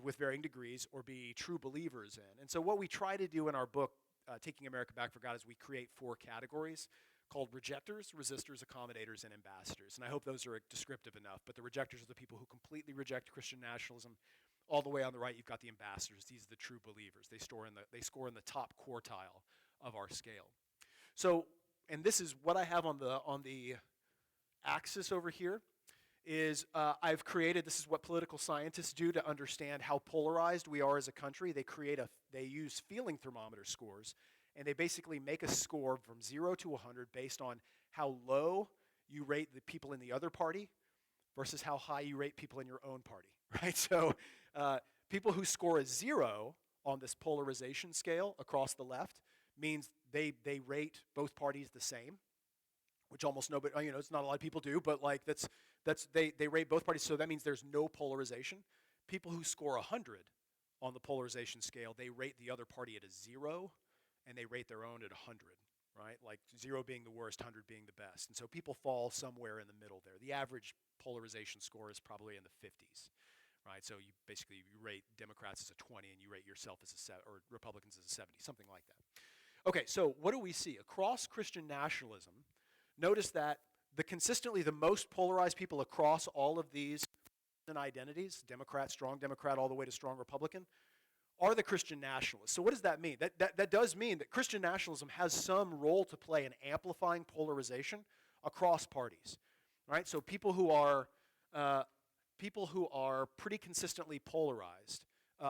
with varying degrees, or be true believers in. And so what we try to do in our book, Taking America Back for God, is we create 4 categories called rejectors, resistors, accommodators, and ambassadors. And I hope those are descriptive enough. But the rejectors are the people who completely reject Christian nationalism. All the way on the right, you've got the ambassadors. These are the true believers. They score in the top quartile of our scale. So, and this is what I have on the axis over here. Is I've created, this is what political scientists do to understand how polarized we are as a country. They use feeling thermometer scores, and they basically make a score from 0 to 100 based on how low you rate the people in the other party versus how high you rate people in your own party, right? So people who score a 0 on this polarization scale across the left means they rate both parties the same, which almost nobody, it's not a lot of people do, but like they rate both parties, so that means there's no polarization. People who score 100 on the polarization scale, they rate the other party at a 0, and they rate their own at 100, right? Like 0 being the worst, 100 being the best. And so people fall somewhere in the middle there. The average polarization score is probably in the 50s, right? So you basically rate Democrats as a 20 and you rate yourself as a 7, or Republicans as a 70, something like that. Okay, so what do we see? Across Christian nationalism, notice that consistently the most polarized people across all of these identities, Democrat, strong Democrat, all the way to strong Republican, are the Christian nationalists. So what does that mean? That does mean that Christian nationalism has some role to play in amplifying polarization across parties, right? So people who are pretty consistently polarized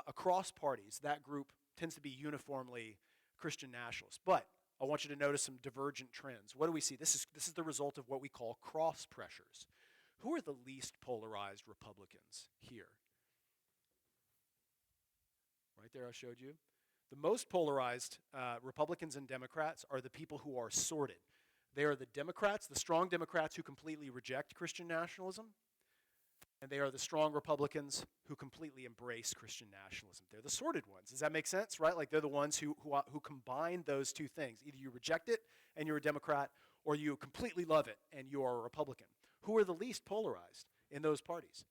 across parties, that group tends to be uniformly Christian nationalists. But I want you to notice some divergent trends. What do we see? This is the result of what we call cross pressures. Who are the least polarized Republicans here? Right there I showed you. The most polarized Republicans and Democrats are the people who are sorted. They are the Democrats, the strong Democrats who completely reject Christian nationalism, and they are the strong Republicans who completely embrace Christian nationalism. They're the sorted ones. Does that make sense, right? Like they're the ones who combine those two things. Either you reject it and you're a Democrat, or you completely love it and you are a Republican. Who are the least polarized in those parties?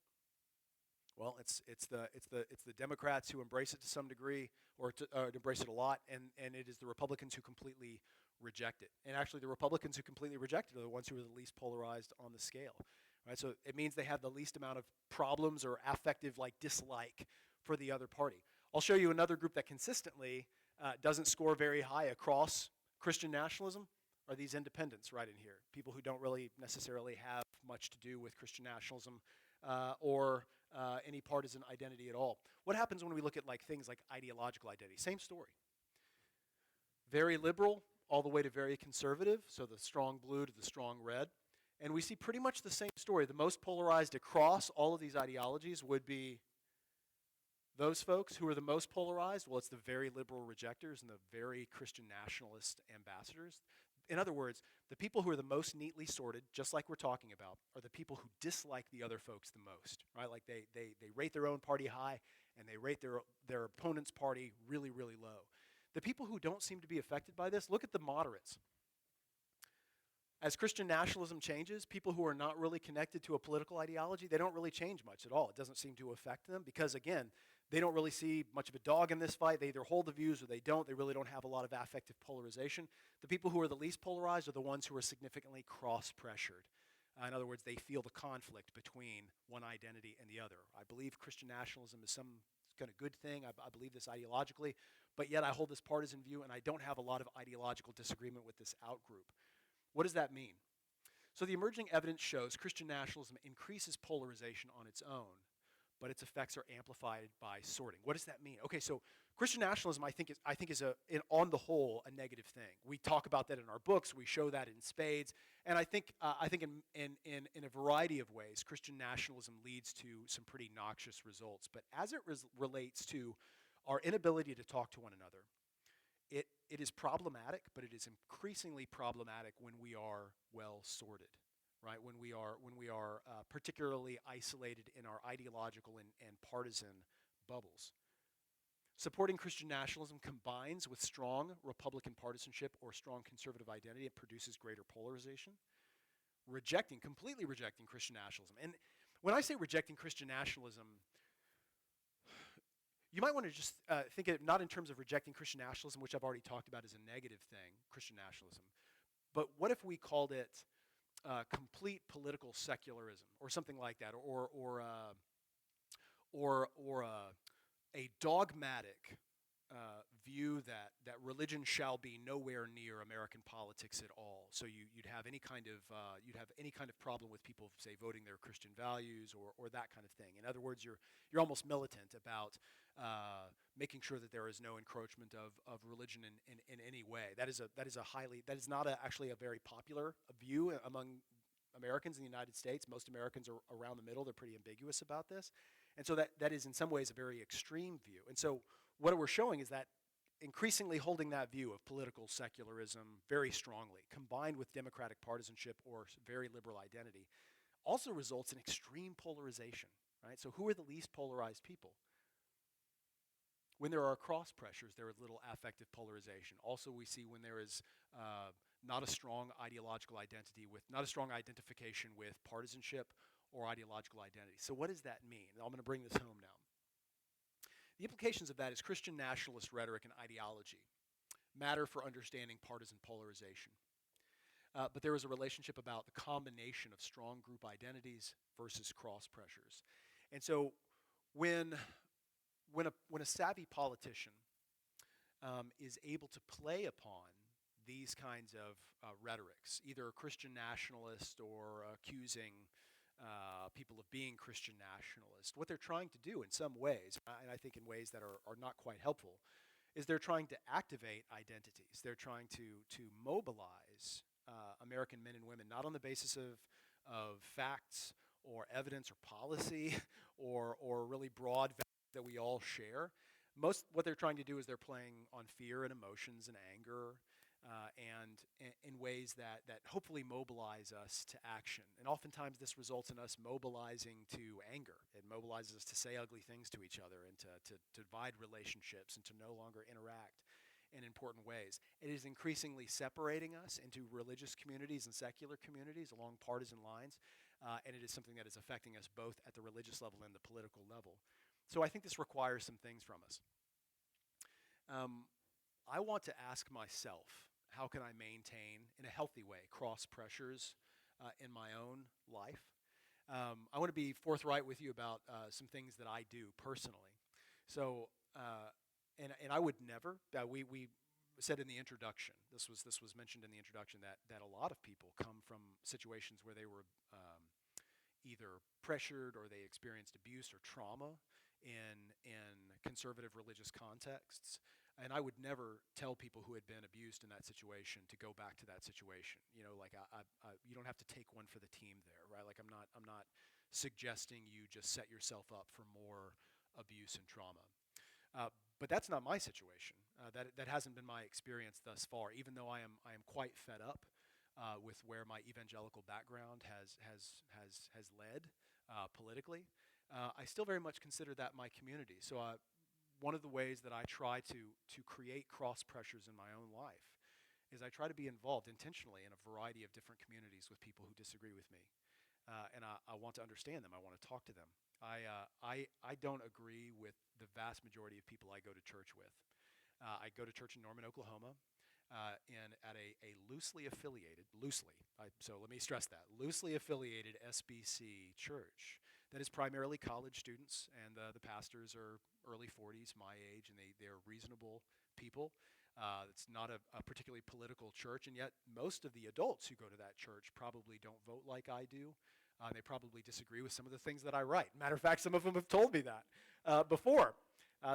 Well, it's the Democrats who embrace it to some degree, or embrace it a lot, and it is the Republicans who completely reject it. And actually, the Republicans who completely reject it are the ones who are the least polarized on the scale. Right? So it means they have the least amount of problems or affective dislike for the other party. I'll show you another group that consistently doesn't score very high across Christian nationalism. Are these independents right in here? People who don't really necessarily have much to do with Christian nationalism or any partisan identity at all. What happens when we look at things like ideological identity? Same story. Very liberal all the way to very conservative, so the strong blue to the strong red. And we see pretty much the same story. The most polarized across all of these ideologies would be those folks. Who are the most polarized? Well, it's the very liberal rejectors and the very Christian nationalist ambassadors. In other words, the people who are the most neatly sorted, just like we're talking about, are the people who dislike the other folks the most, right? Like they rate their own party high and they rate their opponent's party really, really low. The people who don't seem to be affected by this, look at the moderates. As Christian nationalism changes, people who are not really connected to a political ideology, they don't really change much at all. It doesn't seem to affect them because, again, they don't really see much of a dog in this fight. They either hold the views or they don't. They really don't have a lot of affective polarization. The people who are the least polarized are the ones who are significantly cross-pressured. In other words, they feel the conflict between one identity and the other. I believe Christian nationalism is some kind of good thing. I believe this ideologically, but yet I hold this partisan view and I don't have a lot of ideological disagreement with this outgroup. What does that mean? So the emerging evidence shows Christian nationalism increases polarization on its own, but its effects are amplified by sorting. What does that mean? Okay, so Christian nationalism, I think is on the whole a negative thing. We talk about that in our books. We show that in spades, and I think in a variety of ways, Christian nationalism leads to some pretty noxious results. But as it relates to our inability to talk to one another, it is problematic, but it is increasingly problematic when we are well sorted, right? When we are particularly isolated in our ideological and partisan bubbles. Supporting Christian nationalism combines with strong Republican partisanship or strong conservative identity. It produces greater polarization. Completely rejecting Christian nationalism. And when I say rejecting Christian nationalism, you might want to just think of it not in terms of rejecting Christian nationalism, which I've already talked about as a negative thing, Christian nationalism, but what if we called it complete political secularism or something like that, or a dogmatic view that religion shall be nowhere near American politics at all. So you'd have any kind of problem with people, say, voting their Christian values or that kind of thing. In other words, you're almost militant about making sure that there is no encroachment of religion in any way. That is not actually a very popular view among Americans in the United States, most Americans are around the middle. They're pretty ambiguous about this. And so that is in some ways a very extreme view. And so what we're showing is that increasingly holding that view of political secularism very strongly, combined with democratic partisanship or very liberal identity, also results in extreme polarization, right? So who are the least polarized people? When there are cross pressures, there is little affective polarization. Also, we see when there is not a strong ideological identity not a strong identification with partisanship or ideological identity. So what does that mean? I'm going to bring this home now. The implications of that is Christian nationalist rhetoric and ideology matter for understanding partisan polarization. But there is a relationship about the combination of strong group identities versus cross pressures. And so when a savvy politician is able to play upon these kinds of rhetorics, either a Christian nationalist or accusing people of being Christian nationalist, what they're trying to do in some ways, and I think in ways that are not quite helpful, is they're trying to activate identities. They're trying to mobilize American men and women, not on the basis of facts or evidence or policy or really broad values that we all share. What they're trying to do is they're playing on fear and emotions and anger and in ways that hopefully mobilize us to action. And oftentimes this results in us mobilizing to anger. It mobilizes us to say ugly things to each other and to divide relationships and to no longer interact in important ways. It is increasingly separating us into religious communities and secular communities along partisan lines, and it is something that is affecting us both at the religious level and the political level. So I think this requires some things from us. I want to ask myself, how can I maintain, in a healthy way, cross pressures in my own life? I want to be forthright with you about some things that I do personally. So, and I would never. We said in the introduction. This was mentioned in the introduction that a lot of people come from situations where they were either pressured or they experienced abuse or trauma in conservative religious contexts. And I would never tell people who had been abused in that situation to go back to that situation. You know, like you don't have to take one for the team there, right? Like I'm not suggesting you just set yourself up for more abuse and trauma. But that's not my situation. That hasn't been my experience thus far. Even though I am quite fed up with where my evangelical background has led politically, I still very much consider that my community. So one of the ways that I try to create cross pressures in my own life is I try to be involved intentionally in a variety of different communities with people who disagree with me. And I want to understand them. I want to talk to them. I don't agree with the vast majority of people I go to church with. I go to church in Norman, Oklahoma, and at a loosely affiliated, so let me stress that, loosely affiliated SBC church that is primarily college students, and the pastors are early 40s, my age, and they're reasonable people. It's not a particularly political church, and yet most of the adults who go to that church probably don't vote like I do. They probably disagree with some of the things that I write. Matter of fact, some of them have told me that before.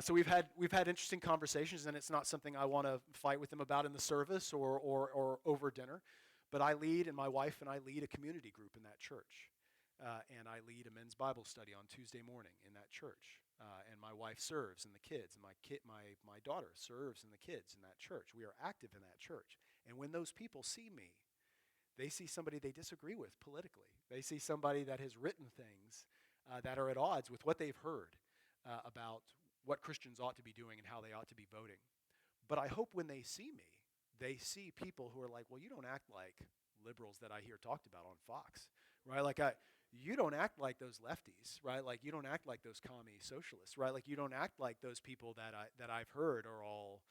So we've had interesting conversations, and it's not something I want to fight with them about in the service or over dinner. But and my wife and I lead a community group in that church. And I lead a men's Bible study on Tuesday morning in that church. And my wife serves in the kids, and my daughter serves in the kids in that church. We are active in that church. And when those people see me, they see somebody they disagree with politically. They see somebody that has written things that are at odds with what they've heard about what Christians ought to be doing and how they ought to be voting. But I hope when they see me, they see people who are like, well, you don't act like liberals that I hear talked about on Fox, right? Like you don't act like those lefties, right? Like you don't act like those commie socialists, right? Like you don't act like those people that I've heard are all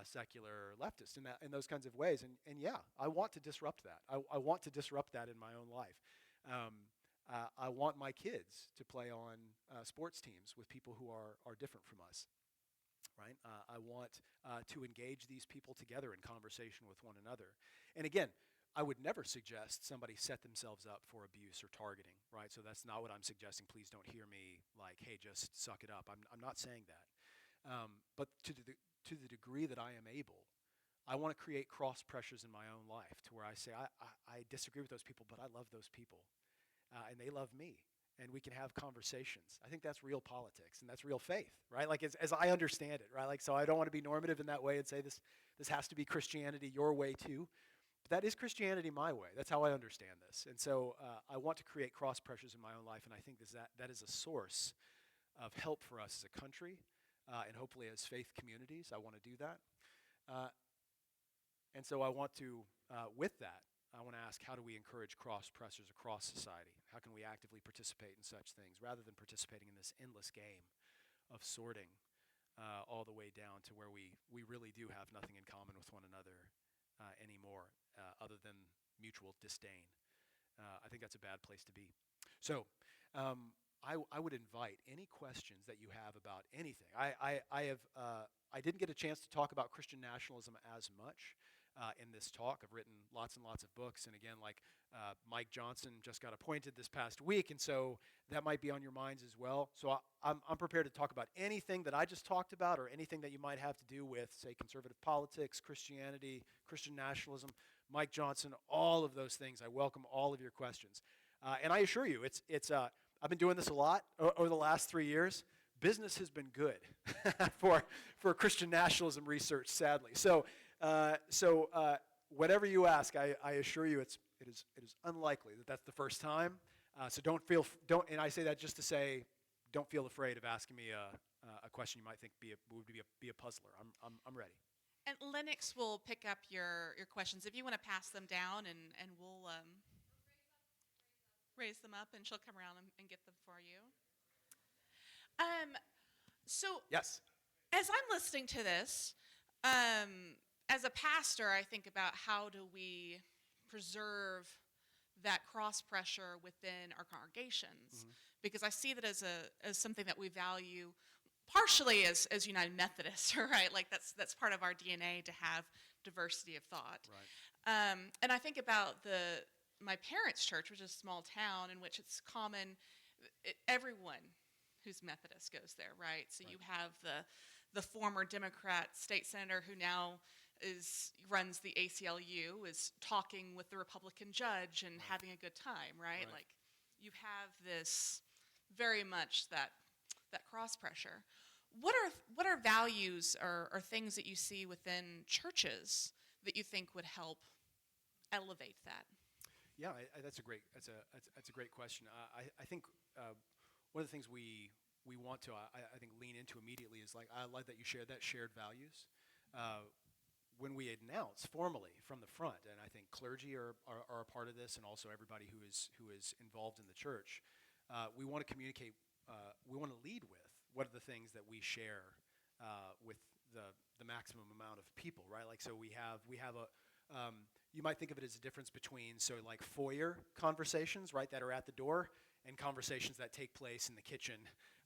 secular leftists in those kinds of ways. And yeah, I want to disrupt that. I want to disrupt that in my own life. I want my kids to play on sports teams with people who are different from us, right? I want to engage these people together in conversation with one another. And again, I would never suggest somebody set themselves up for abuse or targeting, right? So that's not what I'm suggesting. Please don't hear me like, hey, just suck it up. I'm not saying that. But to the degree that I am able, I want to create cross pressures in my own life to where I say, I disagree with those people, but I love those people, and they love me, and we can have conversations. I think that's real politics, and that's real faith, right? Like as I understand it, right? Like, so I don't want to be normative in that way and say this has to be Christianity your way too. But that is Christianity my way. That's how I understand this. And so I want to create cross pressures in my own life, and I think that is a source of help for us as a country, and hopefully as faith communities. I want to do that. Uh, and so I want to, with that, I want to ask, how do we encourage cross pressures across society? How can we actively participate in such things rather than participating in this endless game of sorting all the way down to where we really do have nothing in common with one another anymore, other than mutual disdain. I think that's a bad place to be. So I would invite any questions that you have about anything. I didn't get a chance to talk about Christian nationalism as much in this talk. I've written lots and lots of books, and again, like Mike Johnson just got appointed this past week, and so that might be on your minds as well. So I'm prepared to talk about anything that I just talked about, or anything that you might have to do with, say, conservative politics, Christianity, Christian nationalism, Mike Johnson, all of those things. I welcome all of your questions, and I assure you, I've been doing this a lot over the last 3 years. Business has been good for Christian nationalism research, sadly. So whatever you ask, I assure you, it is unlikely that that's the first time. So and I say that just to say, don't feel afraid of asking me a question you might think would be a puzzler. I'm ready. And Lennox will pick up your questions if you want to pass them down, and we'll raise them up, and she'll come around and get them for you. So Yes. as I'm listening to this, as a pastor, I think about how do we preserve that cross pressure within our congregations, because I see that as something that we value partially as United Methodists, right? Like that's part of our DNA to have diversity of thought. Right. And I think about my parents' church, which is a small town in which it's common, everyone who's Methodist goes there, right? So Right. you have the former Democrat state senator who now runs the ACLU, is talking with the Republican judge and having a good time, right? Right. Like you have this very much that cross pressure. What are values or things that you see within churches that you think would help elevate that? Yeah, that's a great question. I think one of the things we want to I think lean into immediately is, like, I like that you shared that shared values. When we announce formally from the front, and I think clergy are a part of this, and also everybody who is involved in the church, we want to communicate. We want to lead with what are the things that we share with the maximum amount of people, right? Like, so we have a you might think of it as a difference between, so like foyer conversations, right, that are at the door, and conversations that take place in the kitchen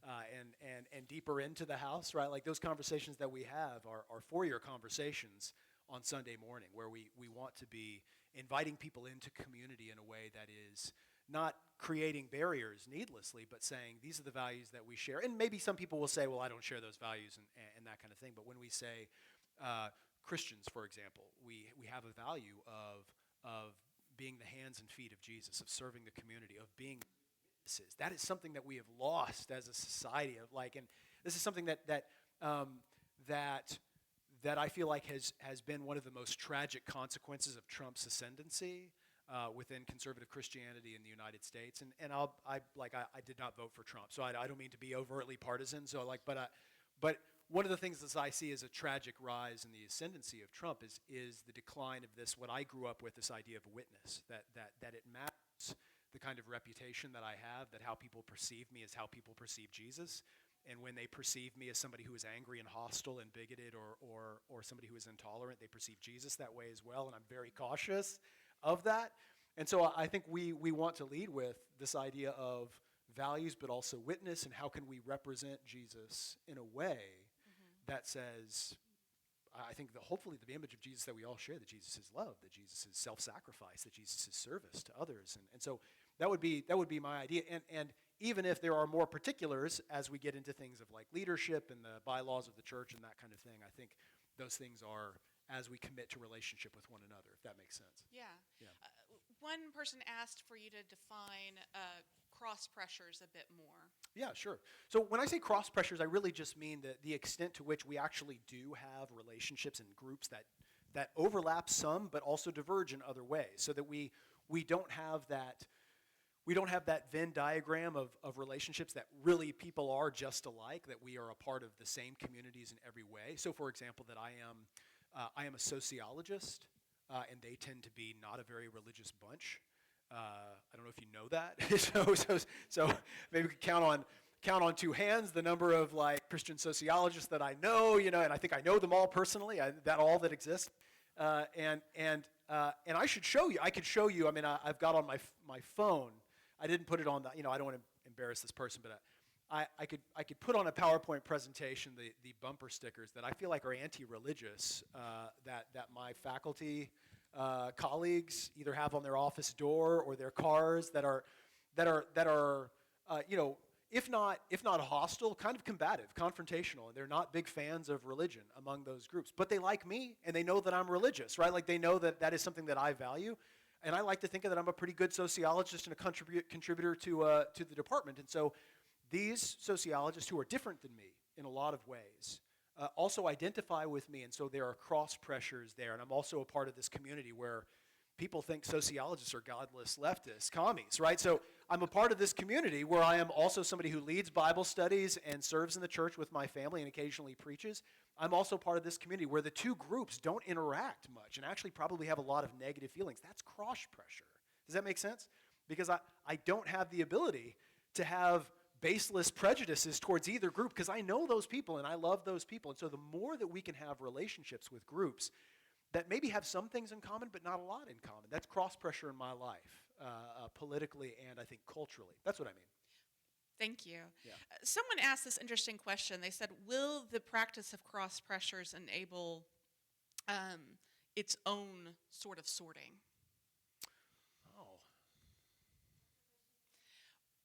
and deeper into the house, right? Like those conversations that we have are foyer conversations on Sunday morning, where we want to be inviting people into community in a way that is not creating barriers needlessly, but saying these are the values that we share. And maybe some people will say, well, I don't share those values and that kind of thing. But when we say Christians, for example, we have a value of being the hands and feet of Jesus, of serving the community, of being witnesses. That is something that we have lost as a society. And this is something that I feel like has been one of the most tragic consequences of Trump's ascendancy within conservative Christianity in the United States. And I did not vote for Trump, so I don't mean to be overtly partisan. So but one of the things that I see as a tragic rise in the ascendancy of Trump is the decline of this, what I grew up with, this idea of witness, that it matters the kind of reputation that I have, that how people perceive me is how people perceive Jesus. And when they perceive me as somebody who is angry and hostile and bigoted or somebody who is intolerant, they perceive Jesus that way as well, and I'm very cautious of that. And so I think we want to lead with this idea of values, but also witness, and how can we represent Jesus in a way that says, I think hopefully the image of Jesus that we all share, that Jesus is love, that Jesus is self-sacrifice, that Jesus is service to others. And so that would be my idea. And even if there are more particulars as we get into things of like leadership and the bylaws of the church and that kind of thing, I think those things are as we commit to relationship with one another, if that makes sense. Yeah. Yeah. One person asked for you to define cross pressures a bit more. Yeah, sure. So when I say cross pressures, I really just mean the extent to which we actually do have relationships and groups that overlap some, but also diverge in other ways, so that we don't have that Venn diagram of relationships that really people are just alike, that we are a part of the same communities in every way. So, for example, that I am a sociologist, and they tend to be not a very religious bunch. I don't know if you know that. so maybe we could count on two hands the number of like Christian sociologists that I know, and I think I know them all personally. All that exists, and I should show you. I could show you. I mean, I've got on my phone. I didn't put it on the. I don't want to embarrass this person, but I could put on a PowerPoint presentation the bumper stickers that I feel like are anti-religious, that my faculty colleagues either have on their office door or their cars that are if not hostile, kind of combative, confrontational, and they're not big fans of religion among those groups. But they like me, and they know that I'm religious, right? Like they know that is something that I value, and I like to think that I'm a pretty good sociologist and a contributor to the department. And so these sociologists who are different than me in a lot of ways also identify with me, and so there are cross pressures there. And I'm also a part of this community where people think sociologists are godless leftists, commies, right? So I'm a part of this community where I am also somebody who leads Bible studies and serves in the church with my family and occasionally preaches. I'm also part of this community where the two groups don't interact much and actually probably have a lot of negative feelings. That's cross pressure. Does that make sense? Because I don't have the ability to have baseless prejudices towards either group because I know those people and I love those people. And so the more that we can have relationships with groups that maybe have some things in common but not a lot in common, that's cross pressure in my life, politically and I think culturally. That's what I mean. Thank you. Yeah. Someone asked this interesting question. They said, will the practice of cross pressures enable its own sort of sorting? Oh.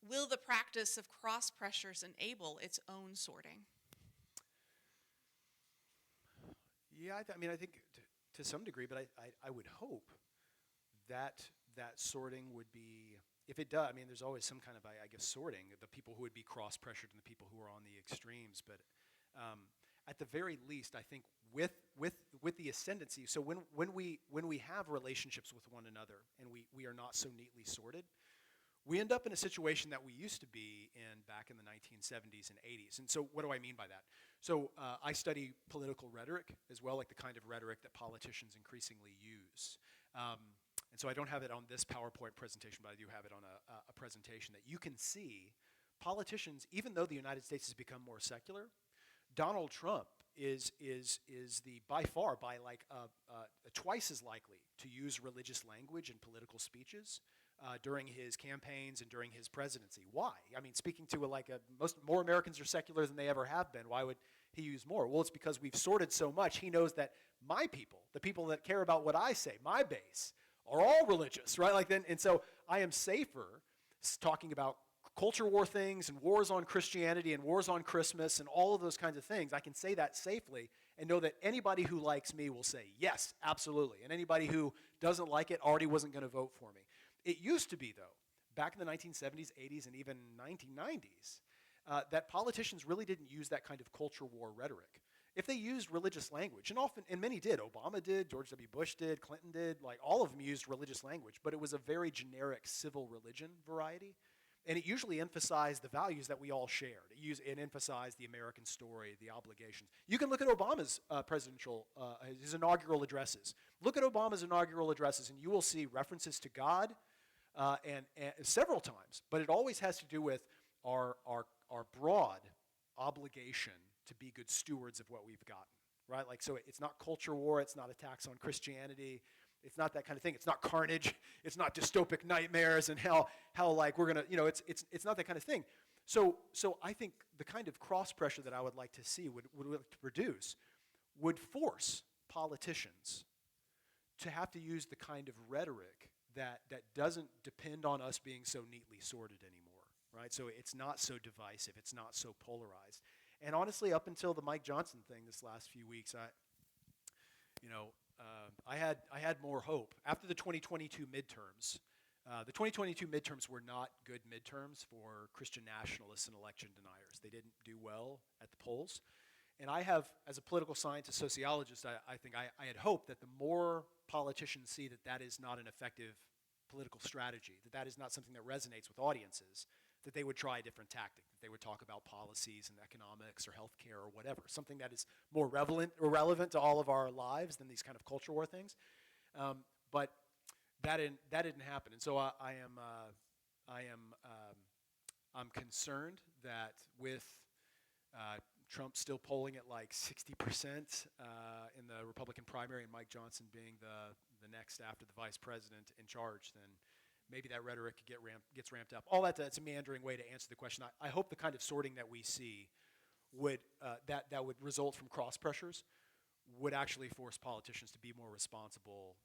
Will the practice of cross pressures enable its own sorting? Yeah, I think to some degree, but I would hope that sorting would be, if it does, there's always some kind of, I guess, sorting, the people who would be cross-pressured and the people who are on the extremes, but at the very least, I think with the ascendancy, so when we have relationships with one another and we are not so neatly sorted, we end up in a situation that we used to be in back in the 1970s and 80s. And so what do I mean by that? So I study political rhetoric as well, like the kind of rhetoric that politicians increasingly use. And so I don't have it on this PowerPoint presentation, but I do have it on a presentation that you can see politicians, even though the United States has become more secular, Donald Trump is by far twice as likely to use religious language in political speeches during his campaigns and during his presidency. Why? Speaking to more Americans are secular than they ever have been. Why would he use more? Well, it's because we've sorted so much. He knows that my people, the people that care about what I say, my base, are all religious, right? And so I am safer talking about culture war things and wars on Christianity and wars on Christmas and all of those kinds of things. I can say that safely and know that anybody who likes me will say, yes, absolutely. And anybody who doesn't like it already wasn't going to vote for me. It used to be, though, back in the 1970s, 80s, and even 1990s, that politicians really didn't use that kind of culture war rhetoric. If they used religious language, and many did, Obama did, George W. Bush did, Clinton did, all of them used religious language, but it was a very generic civil religion variety. And it usually emphasized the values that we all shared. It emphasized the American story, the obligations. You can look at Obama's his inaugural addresses. Look at Obama's inaugural addresses, and you will see references to God, and several times. But it always has to do with our broad obligation to be good stewards of what we've gotten, right? So it's not culture war. It's not attacks on Christianity. It's not that kind of thing. It's not carnage. It's not dystopic nightmares and how we're gonna, it's not that kind of thing. So I think the kind of cross pressure that I would like to see would produce would force politicians to have to use the kind of rhetoric that doesn't depend on us being so neatly sorted anymore, right? So it's not so divisive. It's not so polarized. And honestly, up until the Mike Johnson thing this last few weeks, I had more hope after the 2022 midterms. The 2022 midterms were not good midterms for Christian nationalists and election deniers. They didn't do well at the polls. And I have, as a political scientist, sociologist, I think I had hoped that the more politicians see that that is not an effective political strategy, that that is not something that resonates with audiences, that they would try a different tactic, that they would talk about policies and economics or healthcare or whatever, something that is more relevant to all of our lives than these kind of culture war things. But that didn't happen, and so I'm concerned that with Trump still polling at like 60% in the Republican primary, and Mike Johnson being the next after the vice president in charge, then maybe that rhetoric gets ramped up. All that's a meandering way to answer the question. I hope the kind of sorting that we see would that would result from cross pressures would actually force politicians to be more responsible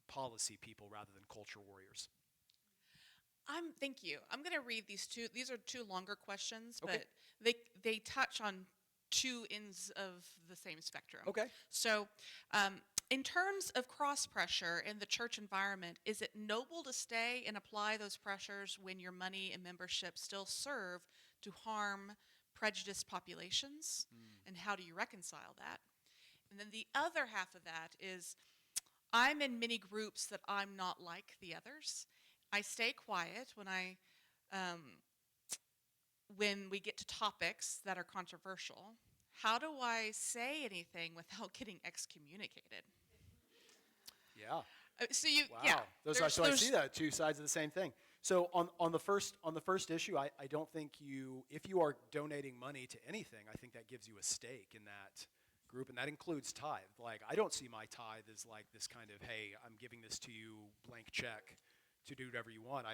policy people rather than culture warriors. Thank you. I'm going to read these two. These are two longer questions, Okay. but they touch on two ends of the same spectrum. Okay. So, in terms of cross pressure in the church environment, is it noble to stay and apply those pressures when your money and membership still serve to harm prejudiced populations? And how do you reconcile that? And then the other half of that is, I'm in many groups that I'm not like the others. I stay quiet when we get to topics that are controversial. How do I say anything without getting excommunicated? Yeah. So you, Wow. yeah. So I see that two sides of the same thing. So on the first issue, I don't think if you are donating money to anything, I think that gives you a stake in that group, and that includes tithe. Like, I don't see my tithe as like this kind of, hey, I'm giving this to you, blank check, to do whatever you want.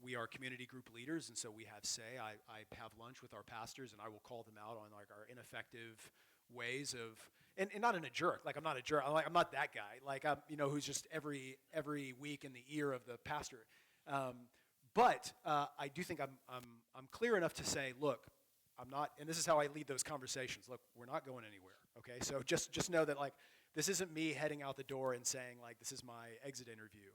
We are community group leaders, and so we have say. I have lunch with our pastors, and I will call them out on like our ineffective ways of, and not in a jerk. Like, I'm not a jerk. I'm not that guy. Like, I'm, who's just every week in the ear of the pastor. But I do think I'm clear enough to say, look, I'm not, and this is how I lead those conversations. Look, we're not going anywhere. Okay, so just know that, like, this isn't me heading out the door and saying, like, this is my exit interview.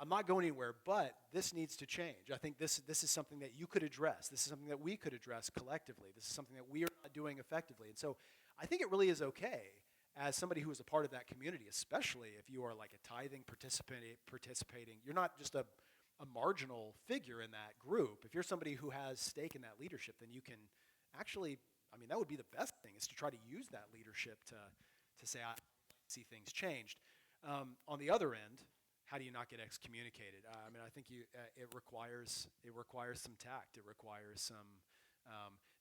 I'm not going anywhere, but this needs to change. I think this is something that you could address. This is something that we could address collectively. This is something that we are not doing effectively. And so I think it really is okay, as somebody who is a part of that community, especially if you are like a tithing participating. You're not just a marginal figure in that group. If you're somebody who has stake in that leadership, then you can actually, that would be the best thing, is to try to use that leadership to say, I see things changed. On the other end, how do you not get excommunicated? I think it requires some tact. It requires some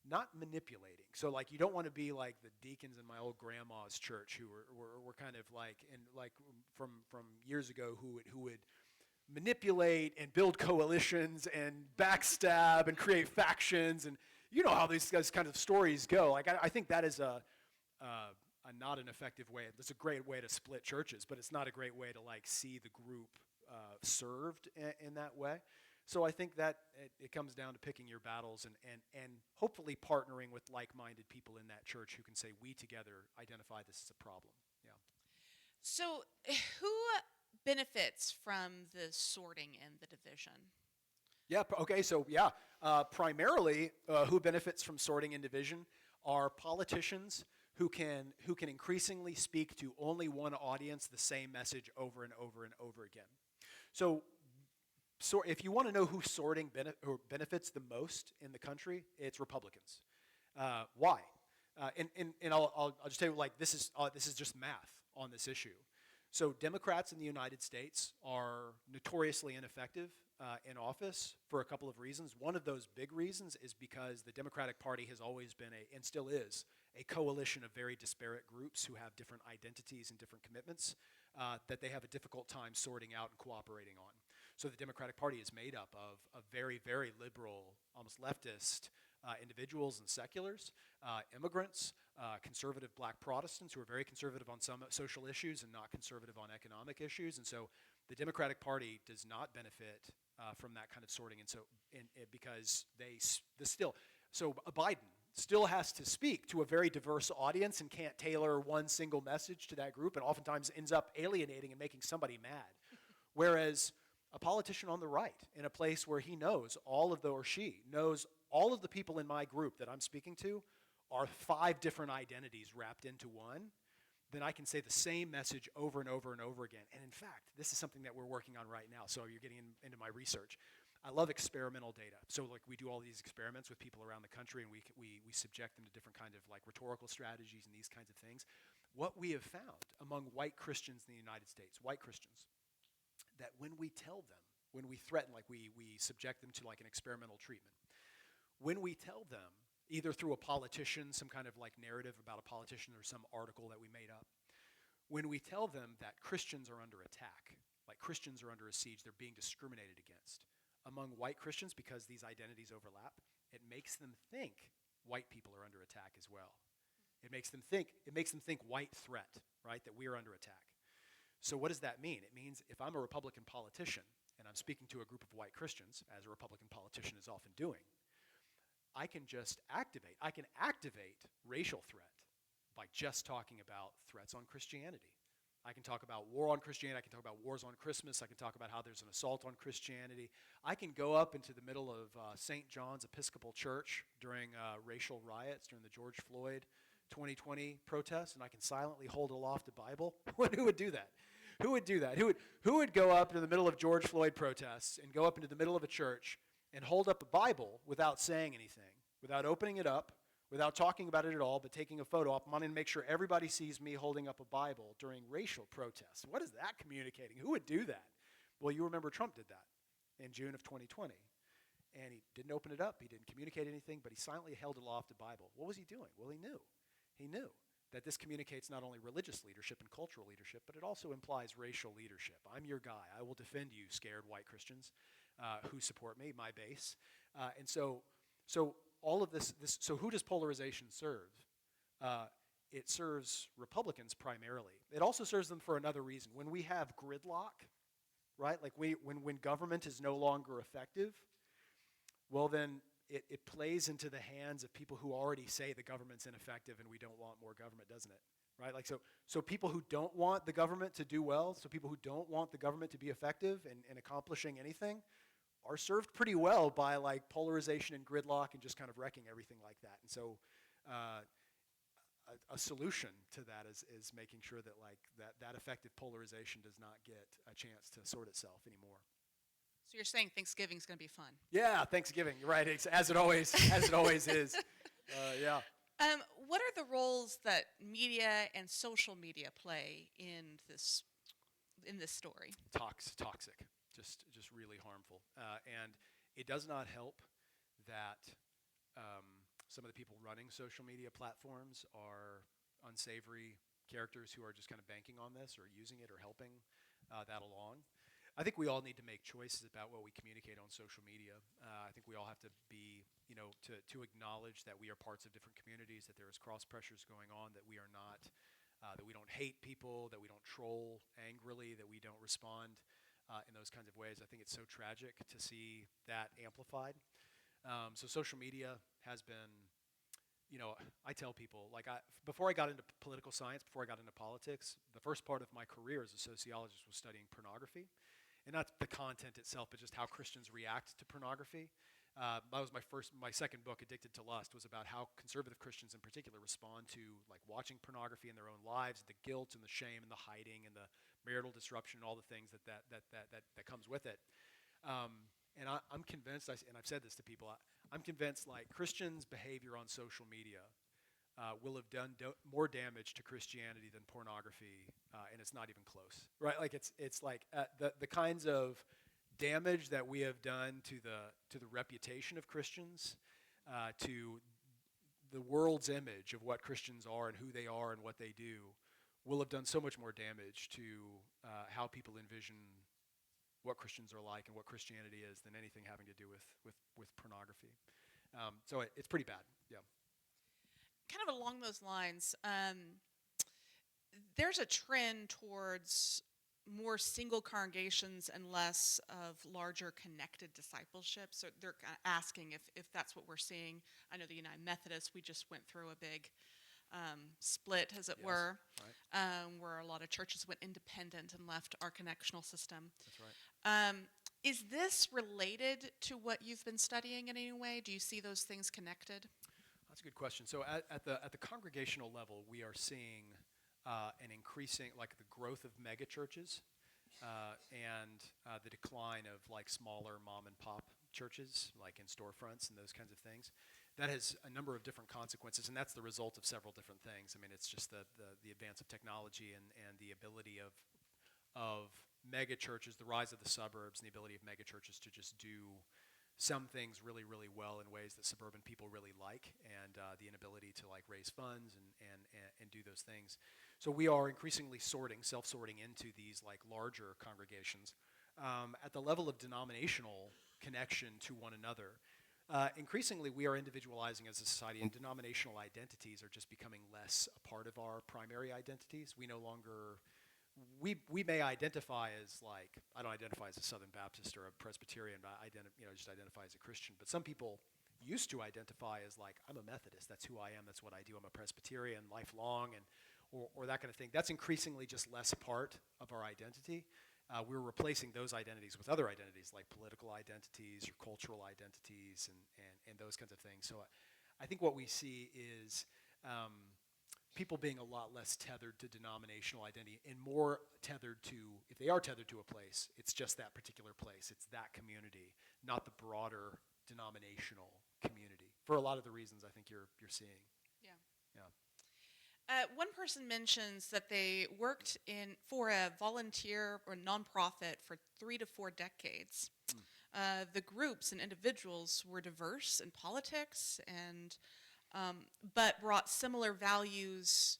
not manipulating. So, like, you don't want to be like the deacons in my old grandma's church who were kind of like, and like from years ago, who would manipulate and build coalitions and backstab and create factions, and you know how these guys kind of stories go. Like, I think that is a not an effective way. It's a great way to split churches, but it's not a great way to like see the group served in that way. So I think that it comes down to picking your battles and hopefully partnering with like-minded people in that church who can say, we together identify this as a problem. Yeah. So who benefits from the sorting and the division? Yeah, okay, so yeah, primarily who benefits from sorting and division are politicians who can increasingly speak to only one audience the same message over and over and over again. So if you want to know who sorting benefits the most in the country, it's Republicans. Why? And I'll just tell you, like, this is just math on this issue. So Democrats in the United States are notoriously ineffective in office for a couple of reasons. One of those big reasons is because the Democratic Party has always been and still is, a coalition of very disparate groups who have different identities and different commitments that they have a difficult time sorting out and cooperating on. So the Democratic Party is made up of very, very liberal, almost leftist individuals and seculars, immigrants, conservative black Protestants who are very conservative on some social issues and not conservative on economic issues. And so the Democratic Party does not benefit from that kind of sorting. And so because so Biden, still has to speak to a very diverse audience and can't tailor one single message to that group, and oftentimes ends up alienating and making somebody mad. Whereas a politician on the right, in a place where he knows or she knows all of the people in my group that I'm speaking to are 5 different identities wrapped into one, then I can say the same message over and over and over again. And in fact, this is something that we're working on right now, so you're getting into my research. I love experimental data. So like we do all these experiments with people around the country, and we subject them to different kind of like rhetorical strategies and these kinds of things. What we have found among white Christians in the United States, white Christians, that when we tell them, when we threaten, like we subject them to like an experimental treatment, when we tell them, either through a politician, some kind of like narrative about a politician or some article that we made up, when we tell them that Christians are under attack, like Christians are under a siege, they're being discriminated against, among white Christians, because these identities overlap, it makes them think white people are under attack as well. It makes them think white threat, right, that we are under attack. So what does that mean? It means if I'm a Republican politician and I'm speaking to a group of white Christians, as a Republican politician is often doing, I can activate racial threat by just talking about threats on Christianity. I can talk about war on Christianity. I can talk about wars on Christmas. I can talk about how there's an assault on Christianity. I can go up into the middle of St. John's Episcopal Church during racial riots, during the George Floyd 2020 protests, and I can silently hold aloft a Bible. Who would do that? Who would do that? Who would go up into the middle of George Floyd protests and go up into the middle of a church and hold up a Bible without saying anything, without opening it up, without talking about it at all, but taking a photo up? I'm going to make sure everybody sees me holding up a Bible during racial protests. What is that communicating? Who would do that? Well, you remember Trump did that in June of 2020. And he didn't open it up. He didn't communicate anything, but he silently held aloft a Bible. What was he doing? Well, he knew. He knew that this communicates not only religious leadership and cultural leadership, but it also implies racial leadership. I'm your guy. I will defend you, scared white Christians who support me, my base. And so all of this, so who does polarization serve? It serves Republicans primarily. It also serves them for another reason. When we have gridlock, right, like when government is no longer effective, well then it plays into the hands of people who already say the government's ineffective and we don't want more government, doesn't it? Right? Like so people who don't want the government to do well, so people who don't want the government to be effective in accomplishing anything, are served pretty well by like polarization and gridlock and just kind of wrecking everything like that. And so a solution to that is making sure that like that effective polarization does not get a chance to sort itself anymore. So you're saying Thanksgiving's going to be fun? Yeah, Thanksgiving, right? It's, as it always is. Yeah. What are the roles that media and social media play in this story? Toxic, just really harmful, and it does not help that some of the people running social media platforms are unsavory characters who are just kind of banking on this or using it or helping that along. I think we all need to make choices about what we communicate on social media. I think we all have to be, to acknowledge that we are parts of different communities, that there is cross pressures going on, that we are not, that we don't hate people, that we don't troll angrily, that we don't respond in those kinds of ways. I think it's so tragic to see that amplified. So social media has been, I tell people, like before I got into political science, before I got into politics, the first part of my career as a sociologist was studying pornography. And not the content itself, but just how Christians react to pornography. That was my second book, Addicted to Lust, was about how conservative Christians in particular respond to like watching pornography in their own lives, the guilt and the shame and the hiding and the marital disruption and all the things that comes with it. And I'm convinced, and I've said this to people, I'm convinced like Christians' behavior on social media will have done more damage to Christianity than pornography, and it's not even close, right? Like it's like the kinds of damage that we have done to the reputation of Christians, to the world's image of what Christians are and who they are and what they do, will have done so much more damage to how people envision what Christians are like and what Christianity is than anything having to do with pornography. So it's pretty bad, yeah. Kind of along those lines, there's a trend towards more single congregations and less of larger connected discipleship. So they're asking if that's what we're seeing. I know the United Methodist, we just went through a big split, as it Yes, were, right. where a lot of churches went independent and left our connectional system. That's right. Is this related to what you've been studying in any way? Do you see those things connected? That's a good question. So at the congregational level, we are seeing an increasing, like the growth of megachurches and the decline of like smaller mom and pop churches, like in storefronts and those kinds of things. That has a number of different consequences, and that's the result of several different things. I mean, it's just the advance of technology and the ability of mega churches, the rise of the suburbs, and the ability of mega churches to just do some things really, really well in ways that suburban people really like, and the inability to like raise funds and do those things. So we are increasingly self-sorting into these like larger congregations. At the level of denominational connection to one another, increasingly we are individualizing as a society, and denominational identities are just becoming less a part of our primary identities. We no longer we may identify as like, I don't identify as a Southern Baptist or a Presbyterian, but I just identify as a Christian. But some people used to identify as like, I'm a Methodist, that's who I am, that's what I do, I'm a Presbyterian, lifelong, and or that kind of thing. That's increasingly just less a part of our identity. We're replacing those identities with other identities like political identities or cultural identities and those kinds of things. So I think what we see is people being a lot less tethered to denominational identity and more tethered to, if they are tethered to a place, it's just that particular place. It's that community, not the broader denominational community, for a lot of the reasons I think you're seeing. Yeah. Yeah. One person mentions that they worked for a volunteer or nonprofit for 3 to 4 decades. The groups and individuals were diverse in politics and but brought similar values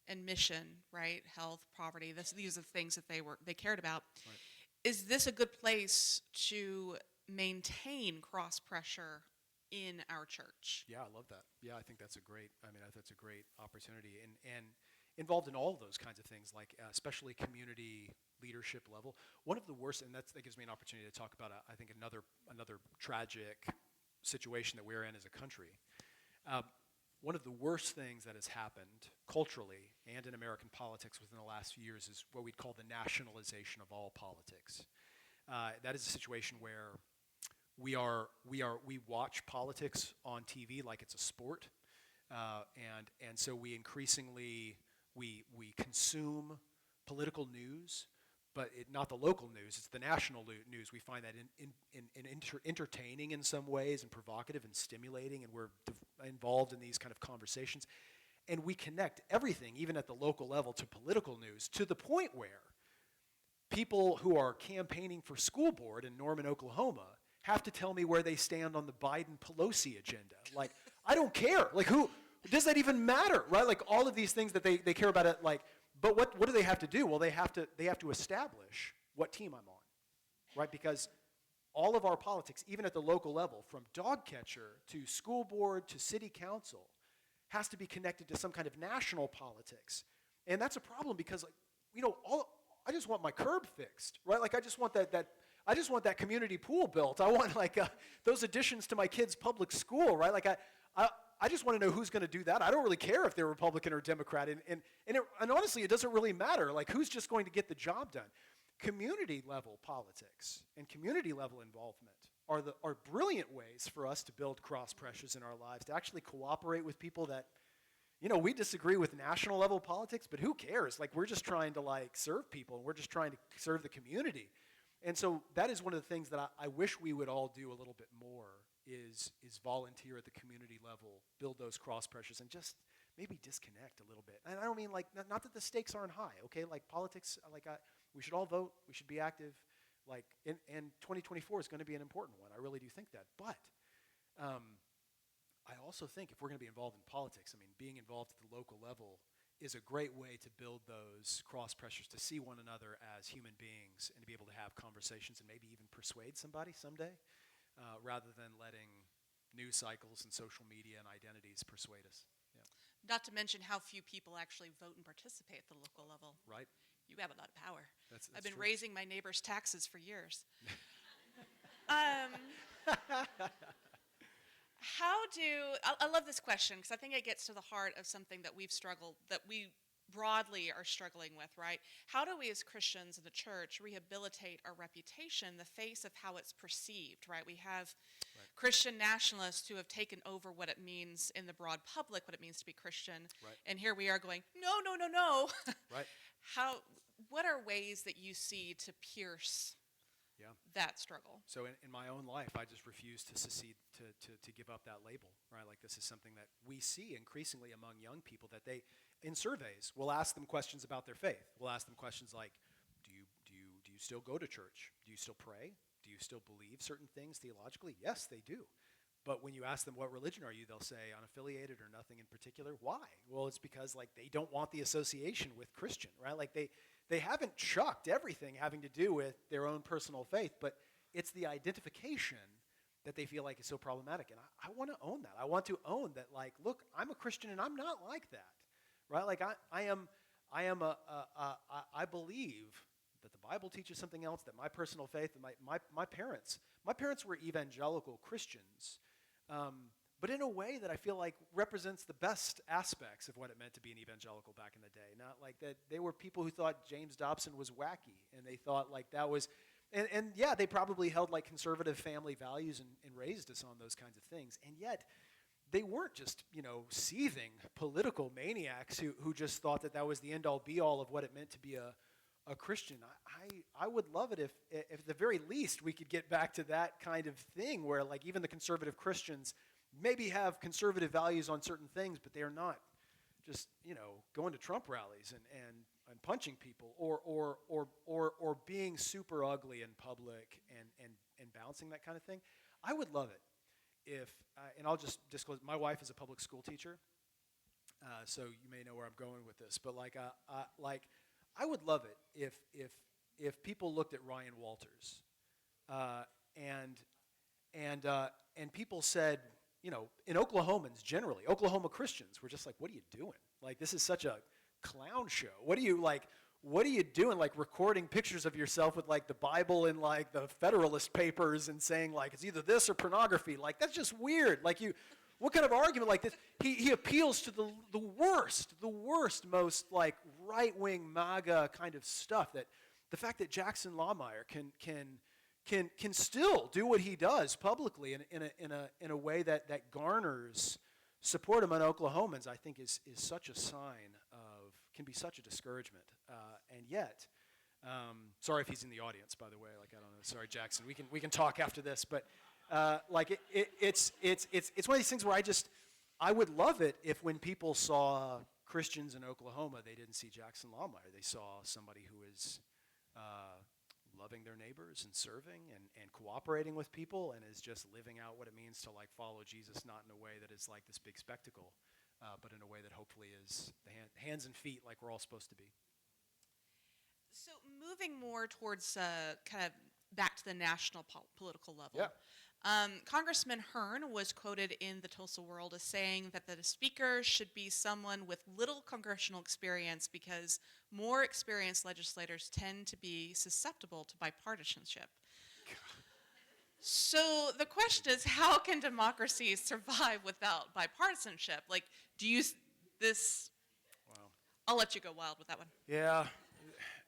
and mission, right? Health, poverty. These are the things that they cared about. Right. Is this a good place to maintain cross pressure in our church? Yeah, I love that. Yeah, I think that's a great opportunity and involved in all of those kinds of things, like especially community leadership level. One of the worst, and that gives me an opportunity to talk about, I think, another tragic situation that we're in as a country. One of the worst things that has happened culturally and in American politics within the last few years is what we'd call the nationalization of all politics. That is a situation where we watch politics on TV like it's a sport, and so we increasingly we consume political news, but not the local news. It's the national news. We find that entertaining in some ways and provocative and stimulating, and we're involved in these kind of conversations. And we connect everything, even at the local level, to political news, to the point where people who are campaigning for school board in Norman, Oklahoma, have to tell me where they stand on the Biden-Pelosi agenda. Like, I don't care. Like, who does that even matter, right? Like, all of these things that they care about it, like, but what do they have to do? Well, they have to establish what team I'm on, right? Because all of our politics, even at the local level, from dog catcher to school board to city council, has to be connected to some kind of national politics. And that's a problem because, like, I just want my curb fixed, right? Like, I just want that community pool built. I want like those additions to my kids' public school, right? Like I just want to know who's going to do that. I don't really care if they're Republican or Democrat, and honestly, it doesn't really matter. Like, who's just going to get the job done? Community level politics and community level involvement are brilliant ways for us to build cross pressures in our lives, to actually cooperate with people that, we disagree with national level politics, but who cares? Like, we're just trying to like serve people, and we're just trying to serve the community. And so that is one of the things that I wish we would all do a little bit more is volunteer at the community level, build those cross pressures, and just maybe disconnect a little bit. And I don't mean like, not that the stakes aren't high, okay? Like politics, we should all vote, we should be active. Like, and 2024 is going to be an important one. I really do think that. But I also think if we're going to be involved in politics, I mean, being involved at the local level is a great way to build those cross pressures, to see one another as human beings and to be able to have conversations and maybe even persuade somebody someday, rather than letting news cycles and social media and identities persuade us. Yeah. Not to mention how few people actually vote and participate at the local level. Right. You have a lot of power. That's I've been true. raising my neighbor's taxes for years. um, I love this question because I think it gets to the heart of something that we broadly are struggling with, right? How do we as Christians in the church rehabilitate our reputation in the face of how it's perceived, right? We have Right. Christian nationalists who have taken over what it means in the broad public, what it means to be Christian. Right. And here we are going, no, no, no, no. Right. What are ways that you see to pierce Yeah. that struggle? So in my own life, I just refuse to secede, to give up that label, right? Like this is something that we see increasingly among young people that they, in surveys, we'll ask them questions about their faith. We'll ask them questions like, do you still go to church? Do you still pray? Do you still believe certain things theologically? Yes, they do. But when you ask them what religion are you, they'll say unaffiliated or nothing in particular. Why? Well, it's because like they don't want the association with Christian, right? Like they haven't chucked everything having to do with their own personal faith, but it's the identification that they feel like is so problematic. And I want to own that. I want to own that, like, look, I'm a Christian and I'm not like that, right? Like I believe that the Bible teaches something else, that my personal faith, and my parents were evangelical Christians, but in a way that I feel like represents the best aspects of what it meant to be an evangelical back in the day. Not like that they were people who thought James Dobson was wacky, and they thought like that was, and yeah, they probably held like conservative family values and raised us on those kinds of things. And yet, they weren't just, seething political maniacs who just thought that was the end-all, be-all of what it meant to be a Christian. I would love it if at the very least we could get back to that kind of thing where like even the conservative Christians maybe have conservative values on certain things, but they are not just, going to Trump rallies and punching people or being super ugly in public and bouncing that kind of thing. I would love it if, and I'll just disclose, my wife is a public school teacher, so you may know where I'm going with this, but I would love it if people looked at Ryan Walters, and people said, in Oklahomans generally, Oklahoma Christians were just like, what are you doing? Like, this is such a clown show. What are you doing, like recording pictures of yourself with like the Bible in like the Federalist Papers and saying like it's either this or pornography? Like, that's just weird. Like, what kind of argument like this? He appeals to the worst, most like right-wing MAGA kind of stuff. That the fact that Jackson Lawmeyer can still do what he does publicly in a way that garners support among Oklahomans, I think is such a sign of, can be such a discouragement. And yet, sorry if he's in the audience, by the way. Like, I don't know. Sorry, Jackson. We can talk after this, but it's one of these things where I would love it if when people saw Christians in Oklahoma, they didn't see Jackson Lawmeyer. They saw somebody who is loving their neighbors and serving and cooperating with people and is just living out what it means to like follow Jesus, not in a way that is like this big spectacle, but in a way that hopefully is the hands and feet like we're all supposed to be. So moving more towards kind of back to the national political level. Yeah. Congressman Hearn was quoted in the Tulsa World as saying that the speaker should be someone with little congressional experience because more experienced legislators tend to be susceptible to bipartisanship. So the question is, how can democracy survive without bipartisanship? Like, Wow. I'll let you go wild with that one. Yeah.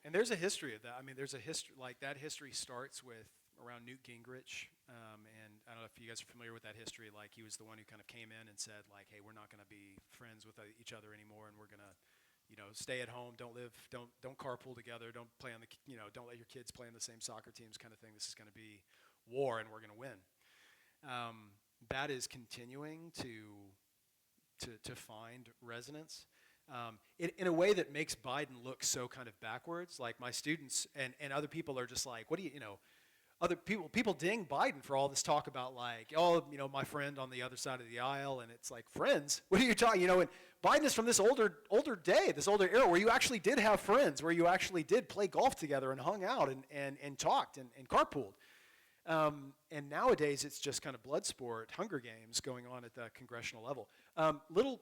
And there's a history of that. I mean, there's a history, like that history starts with around Newt Gingrich, and I don't know if you guys are familiar with that history. Like, he was the one who kind of came in and said, like, hey, we're not going to be friends with each other anymore, and we're going to, stay at home, don't carpool together, don't play on don't let your kids play on the same soccer teams, kind of thing. This is going to be war, and we're going to win. That is continuing to find resonance. In a way that makes Biden look so kind of backwards. Like, my students and other people are just like, what do other people ding Biden for all this talk about like, oh, my friend on the other side of the aisle, and it's like, friends? What are you talking, and Biden is from this older day, this older era where you actually did have friends, where you actually did play golf together and hung out and talked and carpooled. And nowadays, it's just kind of blood sport, Hunger Games going on at the congressional level. Little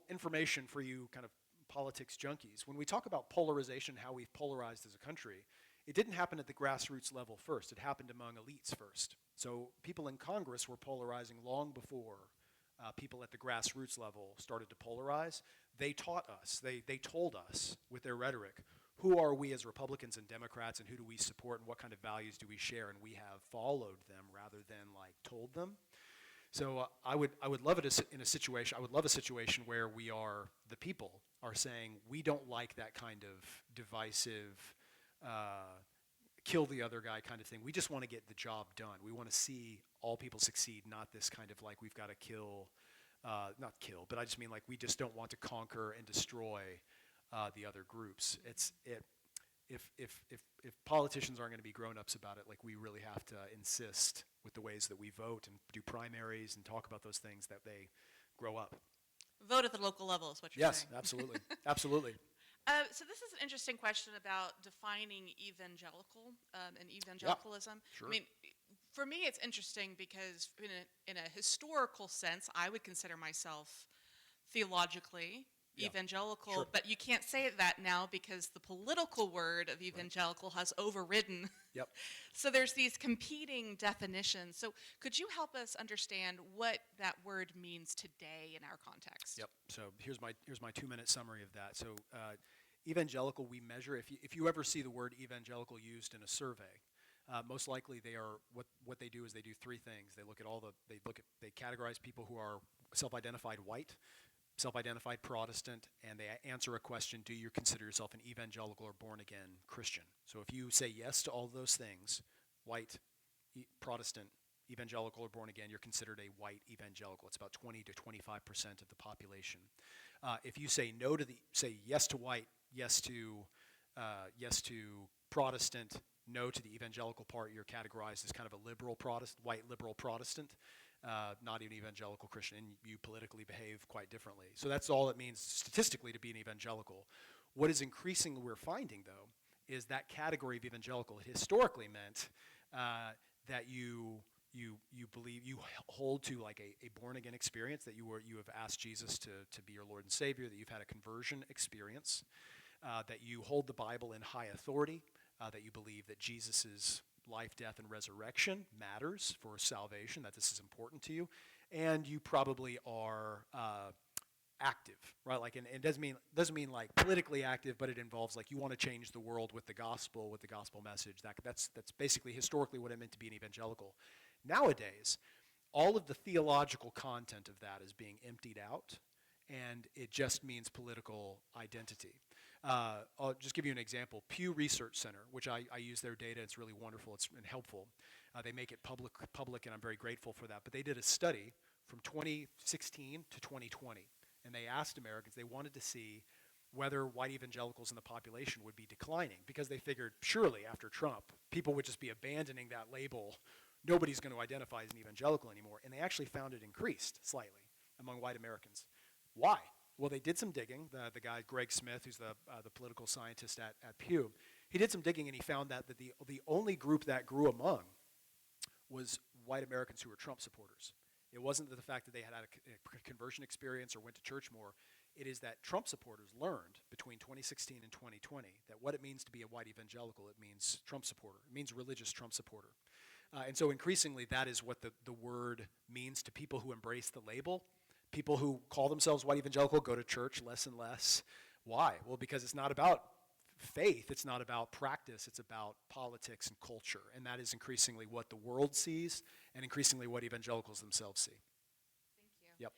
information for you kind of politics junkies. When we talk about polarization, how we've polarized as a country, it didn't happen at the grassroots level first. It happened among elites first. So people in Congress were polarizing long before people at the grassroots level started to polarize. They taught us, they told us with their rhetoric, who are we as Republicans and Democrats, and who do we support, and what kind of values do we share, and we have followed them rather than like told them. So I would love it in a situation. I would love a situation where we are the people are saying we don't like that kind of divisive, kill the other guy kind of thing. We just want to get the job done. We want to see all people succeed, not this kind of like we've got to kill, not kill, but I just mean like we just don't want to conquer and destroy the other groups. If politicians aren't going to be grown-ups about it, like we really have to insist with the ways that we vote and do primaries and talk about those things that they grow up. Vote at the local level is what you're saying. Yes, absolutely, absolutely. So this is an interesting question about defining evangelical and evangelicalism. Sure. I mean, for me, it's interesting because in a historical sense, I would consider myself theologically evangelical, sure. but you can't say that now because the political word of evangelical has overridden. Yep. So there's these competing definitions. So could you help us understand what that word means today in our context? Yep. So here's my 2-minute summary of that. So evangelical, we measure if you ever see the word evangelical used in a survey. Most likely, they are what they do is they do three things. They categorize people who are self-identified white, self-identified Protestant, and they answer a question: do you consider yourself an evangelical or born-again Christian? So if you say yes to all of those things, white, Protestant, evangelical, or born-again, you're considered a white evangelical. It's about 20 to 25% of the population. If you say yes to white, yes to Protestant, no to the evangelical part, you're categorized as kind of a liberal Protestant, white liberal Protestant. Not an evangelical Christian, and you politically behave quite differently. So that's all it means statistically to be an evangelical. What is increasingly we're finding, though, is that category of evangelical historically meant that you believe, you hold to like a born-again experience, that you have asked Jesus to be your Lord and Savior, that you've had a conversion experience, that you hold the Bible in high authority, that you believe that Jesus' life, death, and resurrection matters for salvation, that this is important to you, and you probably are active, right? Like, and it doesn't mean like politically active, but it involves like you want to change the world with the gospel message. That's basically historically what it meant to be an evangelical. Nowadays, all of the theological content of that is being emptied out, and it just means political identity. I'll just give you an example. Pew Research Center, which I use their data, it's really wonderful, it's been helpful. They make it public, and I'm very grateful for that. But they did a study from 2016 to 2020, and they asked Americans, they wanted to see whether white evangelicals in the population would be declining, because they figured surely after Trump, people would just be abandoning that label. Nobody's going to identify as an evangelical anymore. And they actually found it increased slightly among white Americans. Why? Well, they did some digging. The guy, Greg Smith, who's the political scientist at Pew, he did some digging, and he found that the only group that grew among was white Americans who were Trump supporters. It wasn't the fact that they had a conversion experience or went to church more. It is that Trump supporters learned between 2016 and 2020 that what it means to be a white evangelical, it means Trump supporter. It means religious Trump supporter. And so increasingly, that is what the word means to people who embrace the label. People who call themselves white evangelical go to church less and less. Why? Well, because it's not about faith, it's not about practice, it's about politics and culture. And that is increasingly what the world sees, and increasingly what evangelicals themselves see. Thank you. Yep.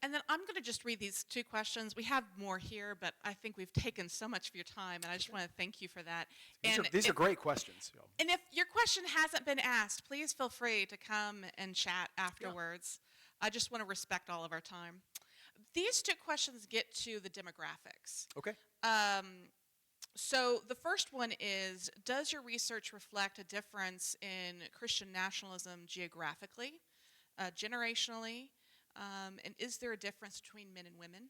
And then I'm going to just read these two questions. We have more here, but I think we've taken so much of your time, and I just want to thank you for that. These are great questions. And if your question hasn't been asked, please feel free to come and chat afterwards. Yeah. I just want to respect all of our time. These two questions get to the demographics. Okay. So the first one is, does your research reflect a difference in Christian nationalism geographically, generationally, and is there a difference between men and women?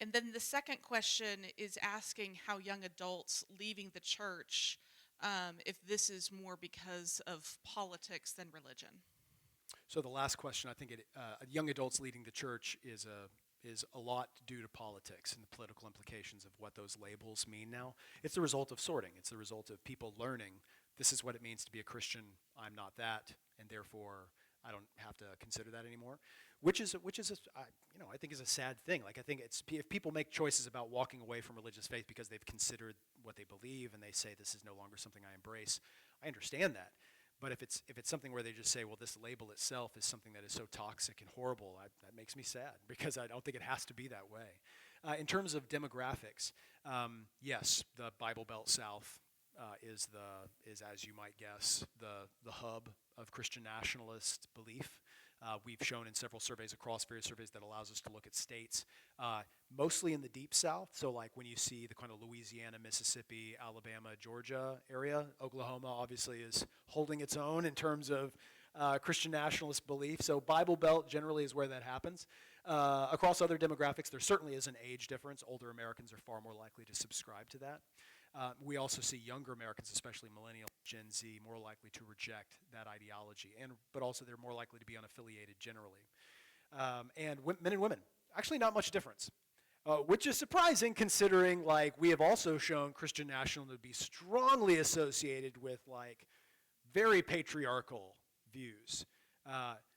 And then the second question is asking how young adults leaving the church, if this is more because of politics than religion. So the last question, I think young adults leading the church is is a lot due to politics and the political implications of what those labels mean now. It's the result of sorting. It's the result of people learning this is what it means to be a Christian. I'm not that, and therefore I don't have to consider that anymore. Which is I think is a sad thing. Like I think if people make choices about walking away from religious faith because they've considered what they believe and they say this is no longer something I embrace, I understand that. But if it's something where they just say, well, this label itself is something that is so toxic and horrible, that makes me sad because I don't think it has to be that way. In terms of demographics, yes, the Bible Belt South is as you might guess the hub of Christian nationalist belief. We've shown in several surveys across various surveys that allows us to look at states, mostly in the deep south. So like when you see the kind of Louisiana, Mississippi, Alabama, Georgia area, Oklahoma obviously is holding its own in terms of Christian nationalist belief. So Bible Belt generally is where that happens. Across other demographics, there certainly is an age difference. Older Americans are far more likely to subscribe to that. We also see younger Americans, especially millennial, Gen Z, more likely to reject that ideology, but also they're more likely to be unaffiliated generally. And men and women, actually not much difference, which is surprising considering like we have also shown Christian nationalism to be strongly associated with like very patriarchal views.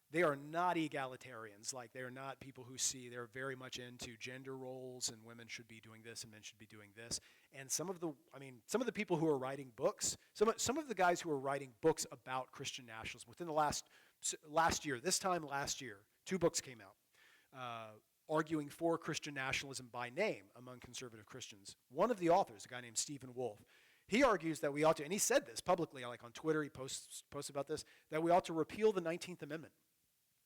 They are not egalitarians. Like they are not people who see they're very much into gender roles and women should be doing this and men should be doing this. And some of the people who are writing books, some of the guys who are writing books about Christian nationalism within the last year, 2 books came out arguing for Christian nationalism by name among conservative Christians. One of the authors, a guy named Stephen Wolfe, he argues that we ought to, and he said this publicly, like on Twitter, he posts about this, that we ought to repeal the 19th Amendment.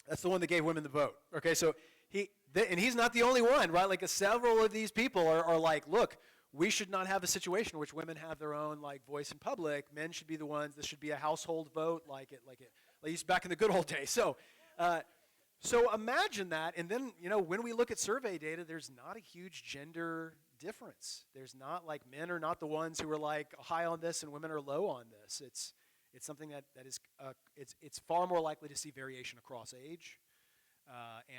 That's the one that gave women the vote. Okay, so and he's not the only one, right? Like several of these people are like, look, we should not have a situation in which women have their own like voice in public. Men should be the ones. This should be a household vote, like used back in the good old days. So imagine that, and then when we look at survey data, there's not a huge gender difference. There's not like men are not the ones who are like high on this and women are low on this. It's something that is it's far more likely to see variation across age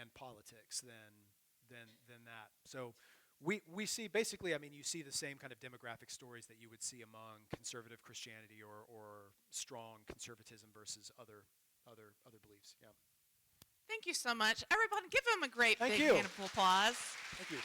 and politics than that. So we see basically, you see the same kind of demographic stories that you would see among conservative Christianity or strong conservatism versus other beliefs. Yeah. Thank you so much. Everyone, give him a great Thank big you. hand of applause. Thank you.